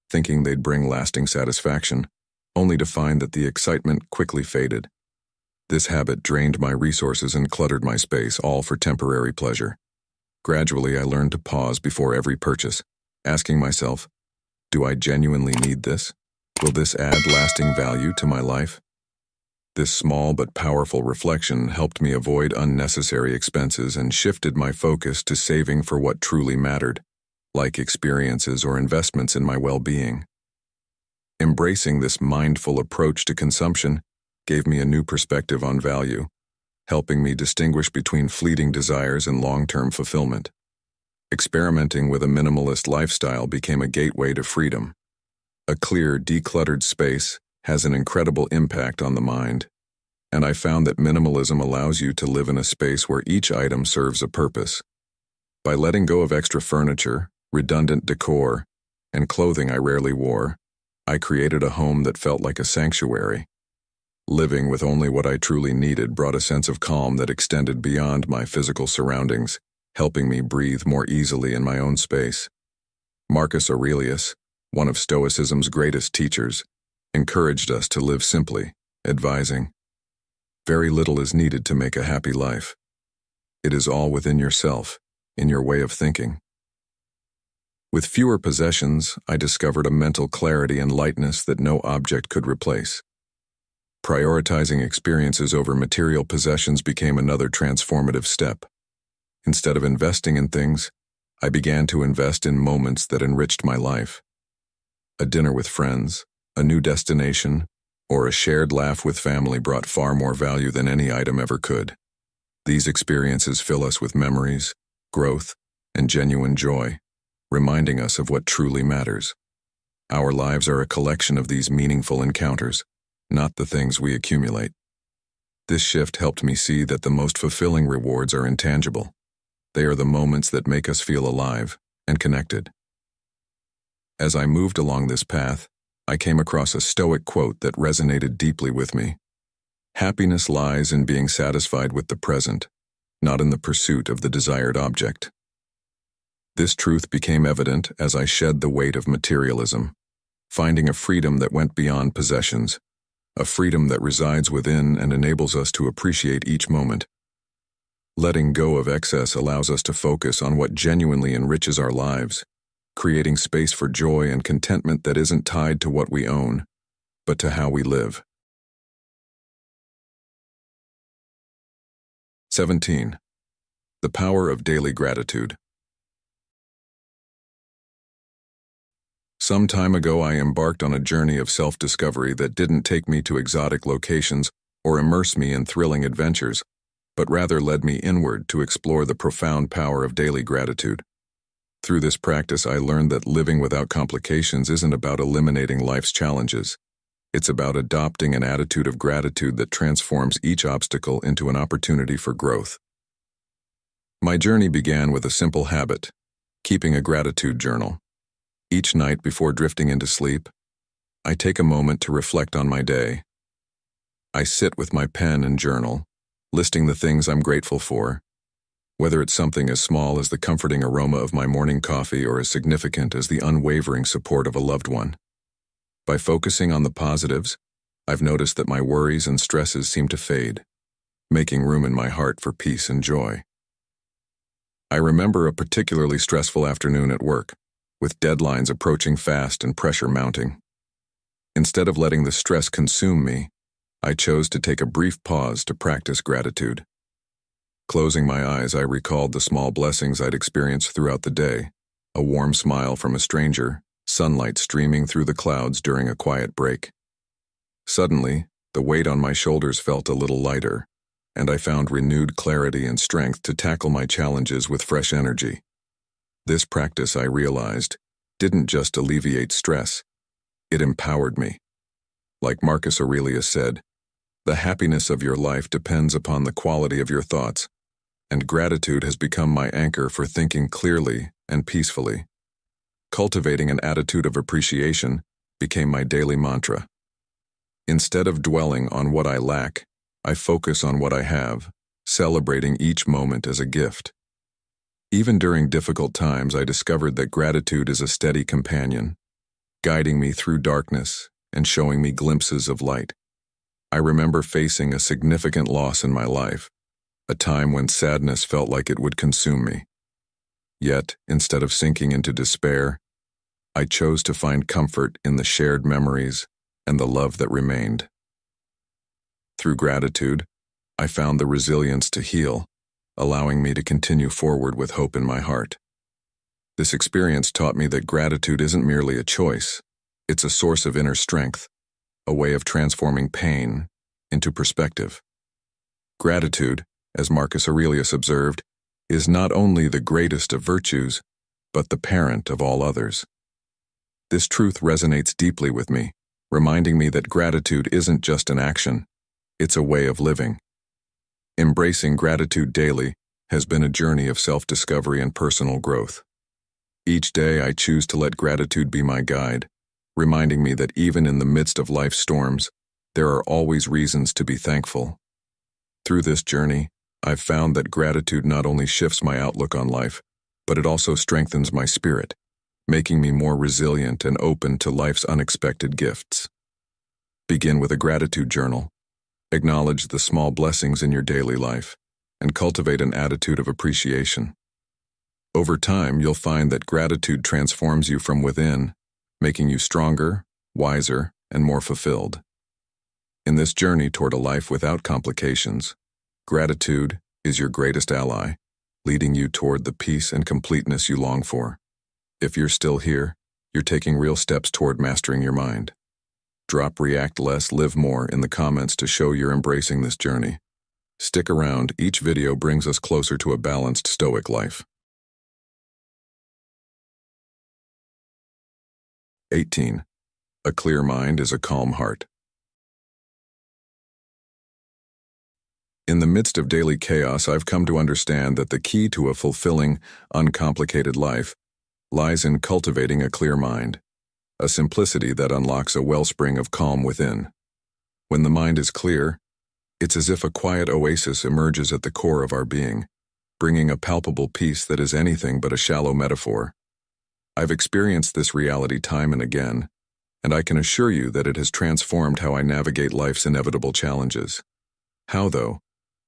thinking they'd bring lasting satisfaction, only to find that the excitement quickly faded. This habit drained my resources and cluttered my space, all for temporary pleasure. Gradually, I learned to pause before every purchase, asking myself, do I genuinely need this? Will this add lasting value to my life? This small but powerful reflection helped me avoid unnecessary expenses and shifted my focus to saving for what truly mattered, like experiences or investments in my well-being. Embracing this mindful approach to consumption gave me a new perspective on value, helping me distinguish between fleeting desires and long-term fulfillment. Experimenting with a minimalist lifestyle became a gateway to freedom. A clear, decluttered space has an incredible impact on the mind, and I found that minimalism allows you to live in a space where each item serves a purpose. By letting go of extra furniture, redundant decor, and clothing I rarely wore, I created a home that felt like a sanctuary. Living with only what I truly needed brought a sense of calm that extended beyond my physical surroundings, helping me breathe more easily in my own space. Marcus Aurelius, one of Stoicism's greatest teachers, encouraged us to live simply, advising, "Very little is needed to make a happy life. It is all within yourself, in your way of thinking." With fewer possessions, I discovered a mental clarity and lightness that no object could replace. Prioritizing experiences over material possessions became another transformative step. Instead of investing in things, I began to invest in moments that enriched my life. A dinner with friends, a new destination, or a shared laugh with family brought far more value than any item ever could. These experiences fill us with memories, growth, and genuine joy, reminding us of what truly matters. Our lives are a collection of these meaningful encounters, not the things we accumulate. This shift helped me see that the most fulfilling rewards are intangible. They are the moments that make us feel alive and connected. As I moved along this path, I came across a Stoic quote that resonated deeply with me. Happiness lies in being satisfied with the present, not in the pursuit of the desired object. This truth became evident as I shed the weight of materialism, finding a freedom that went beyond possessions, a freedom that resides within and enables us to appreciate each moment. Letting go of excess allows us to focus on what genuinely enriches our lives, creating space for joy and contentment that isn't tied to what we own, but to how we live. 17. The power of daily gratitude. Some time ago, I embarked on a journey of self-discovery that didn't take me to exotic locations or immerse me in thrilling adventures, but rather led me inward to explore the profound power of daily gratitude. Through this practice, I learned that living without complications isn't about eliminating life's challenges. It's about adopting an attitude of gratitude that transforms each obstacle into an opportunity for growth. My journey began with a simple habit, keeping a gratitude journal. Each night before drifting into sleep, I take a moment to reflect on my day. I sit with my pen and journal, listing the things I'm grateful for, whether it's something as small as the comforting aroma of my morning coffee or as significant as the unwavering support of a loved one. By focusing on the positives, I've noticed that my worries and stresses seem to fade, making room in my heart for peace and joy. I remember a particularly stressful afternoon at work, with deadlines approaching fast and pressure mounting. Instead of letting the stress consume me, I chose to take a brief pause to practice gratitude. Closing my eyes, I recalled the small blessings I'd experienced throughout the day, a warm smile from a stranger, sunlight streaming through the clouds during a quiet break. Suddenly, the weight on my shoulders felt a little lighter, and I found renewed clarity and strength to tackle my challenges with fresh energy. This practice, I realized, didn't just alleviate stress, it empowered me. Like Marcus Aurelius said, the happiness of your life depends upon the quality of your thoughts, and gratitude has become my anchor for thinking clearly and peacefully. Cultivating an attitude of appreciation became my daily mantra. Instead of dwelling on what I lack, I focus on what I have, celebrating each moment as a gift. Even during difficult times, I discovered that gratitude is a steady companion, guiding me through darkness and showing me glimpses of light. I remember facing a significant loss in my life, a time when sadness felt like it would consume me. Yet, instead of sinking into despair, I chose to find comfort in the shared memories and the love that remained. Through gratitude, I found the resilience to heal, allowing me to continue forward with hope in my heart. This experience taught me that gratitude isn't merely a choice, it's a source of inner strength, a way of transforming pain into perspective. Gratitude, as Marcus Aurelius observed, is not only the greatest of virtues, but the parent of all others. This truth resonates deeply with me, reminding me that gratitude isn't just an action, it's a way of living. Embracing gratitude daily has been a journey of self-discovery and personal growth. Each day I choose to let gratitude be my guide, reminding me that even in the midst of life's storms, there are always reasons to be thankful. Through this journey, I've found that gratitude not only shifts my outlook on life, but it also strengthens my spirit, making me more resilient and open to life's unexpected gifts. Begin with a gratitude journal. Acknowledge the small blessings in your daily life, and cultivate an attitude of appreciation. Over time, you'll find that gratitude transforms you from within, making you stronger, wiser, and more fulfilled. In this journey toward a life without complications, gratitude is your greatest ally, leading you toward the peace and completeness you long for. If you're still here, you're taking real steps toward mastering your mind. Drop "react less, live more" in the comments to show you're embracing this journey. Stick around, each video brings us closer to a balanced Stoic life. 18. A clear mind is a calm heart. In the midst of daily chaos, I've come to understand that the key to a fulfilling, uncomplicated life lies in cultivating a clear mind, a simplicity that unlocks a wellspring of calm within. When the mind is clear, it's as if a quiet oasis emerges at the core of our being, bringing a palpable peace that is anything but a shallow metaphor. I've experienced this reality time and again, and I can assure you that it has transformed how I navigate life's inevitable challenges. How, though,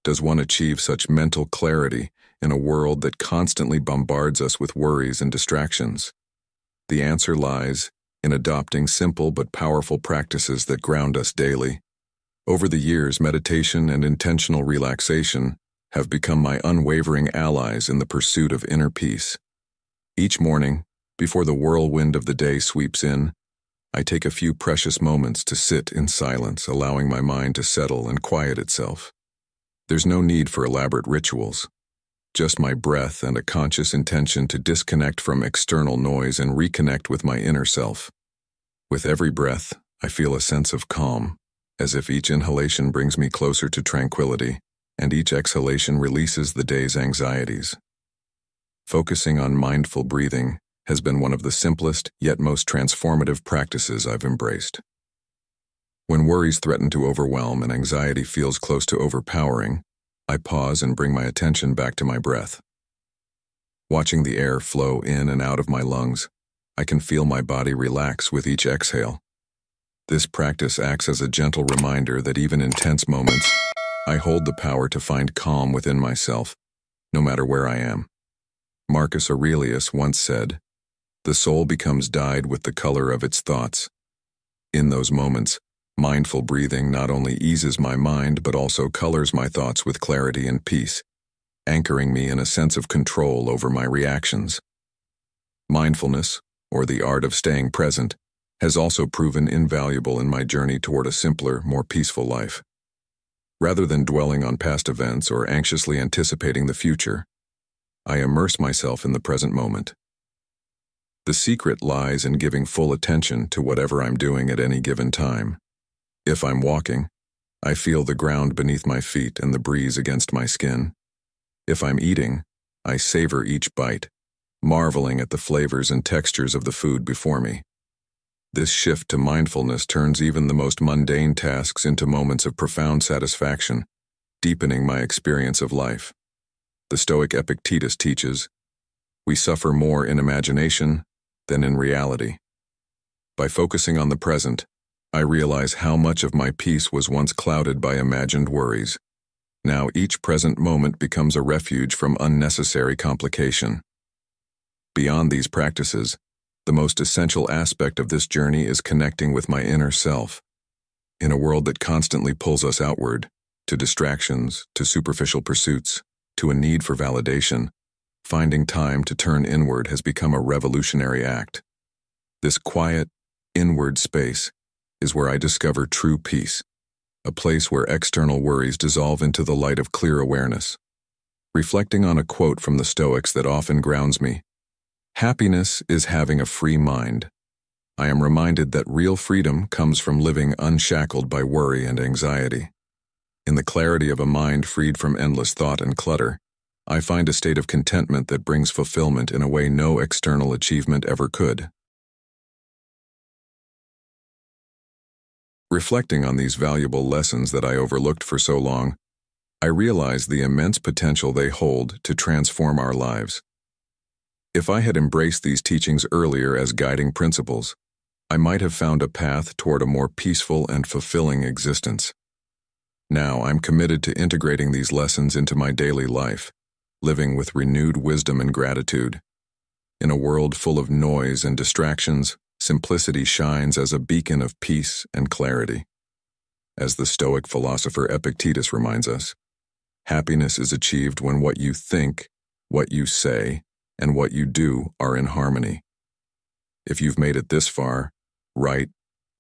does one achieve such mental clarity in a world that constantly bombards us with worries and distractions? The answer lies in adopting simple but powerful practices that ground us daily. Over the years, meditation and intentional relaxation have become my unwavering allies in the pursuit of inner peace. Each morning, before the whirlwind of the day sweeps in, I take a few precious moments to sit in silence, allowing my mind to settle and quiet itself. There's no need for elaborate rituals, just my breath and a conscious intention to disconnect from external noise and reconnect with my inner self. With every breath, I feel a sense of calm, as if each inhalation brings me closer to tranquility, and each exhalation releases the day's anxieties. Focusing on mindful breathing has been one of the simplest yet most transformative practices I've embraced. When worries threaten to overwhelm and anxiety feels close to overpowering, I pause and bring my attention back to my breath. Watching the air flow in and out of my lungs, I can feel my body relax with each exhale. This practice acts as a gentle reminder that even in tense moments, I hold the power to find calm within myself, no matter where I am. Marcus Aurelius once said, "The soul becomes dyed with the color of its thoughts." In those moments, mindful breathing not only eases my mind but also colors my thoughts with clarity and peace, anchoring me in a sense of control over my reactions. Mindfulness, or the art of staying present, has also proven invaluable in my journey toward a simpler, more peaceful life. Rather than dwelling on past events or anxiously anticipating the future, I immerse myself in the present moment. The secret lies in giving full attention to whatever I'm doing at any given time. If I'm walking, I feel the ground beneath my feet and the breeze against my skin. If I'm eating, I savor each bite, marveling at the flavors and textures of the food before me. This shift to mindfulness turns even the most mundane tasks into moments of profound satisfaction, deepening my experience of life. The Stoic Epictetus teaches, "We suffer more in imagination than in reality." By focusing on the present, I realize how much of my peace was once clouded by imagined worries. Now each present moment becomes a refuge from unnecessary complication. Beyond these practices, the most essential aspect of this journey is connecting with my inner self. In a world that constantly pulls us outward, to distractions, to superficial pursuits, to a need for validation, finding time to turn inward has become a revolutionary act. This quiet, inward space is where I discover true peace, a place where external worries dissolve into the light of clear awareness. Reflecting on a quote from the Stoics that often grounds me, "Happiness is having a free mind," I am reminded that real freedom comes from living unshackled by worry and anxiety. In the clarity of a mind freed from endless thought and clutter, I find a state of contentment that brings fulfillment in a way no external achievement ever could. Reflecting on these valuable lessons that I overlooked for so long, I realize the immense potential they hold to transform our lives. If I had embraced these teachings earlier as guiding principles, I might have found a path toward a more peaceful and fulfilling existence. Now I'm committed to integrating these lessons into my daily life, living with renewed wisdom and gratitude. In a world full of noise and distractions, simplicity shines as a beacon of peace and clarity. As the Stoic philosopher Epictetus reminds us, happiness is achieved when what you think, what you say, and what you do are in harmony. If you've made it this far, write,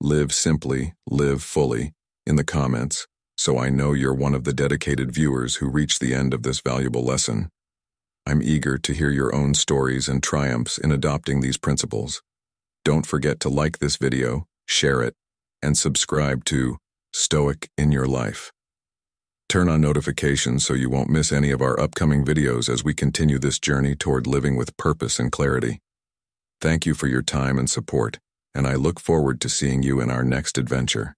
"Live simply, live fully," in the comments, so I know you're one of the dedicated viewers who reached the end of this valuable lesson. I'm eager to hear your own stories and triumphs in adopting these principles. Don't forget to like this video, share it, and subscribe to Stoic in Your Life. Turn on notifications so you won't miss any of our upcoming videos as we continue this journey toward living with purpose and clarity. Thank you for your time and support, and I look forward to seeing you in our next adventure.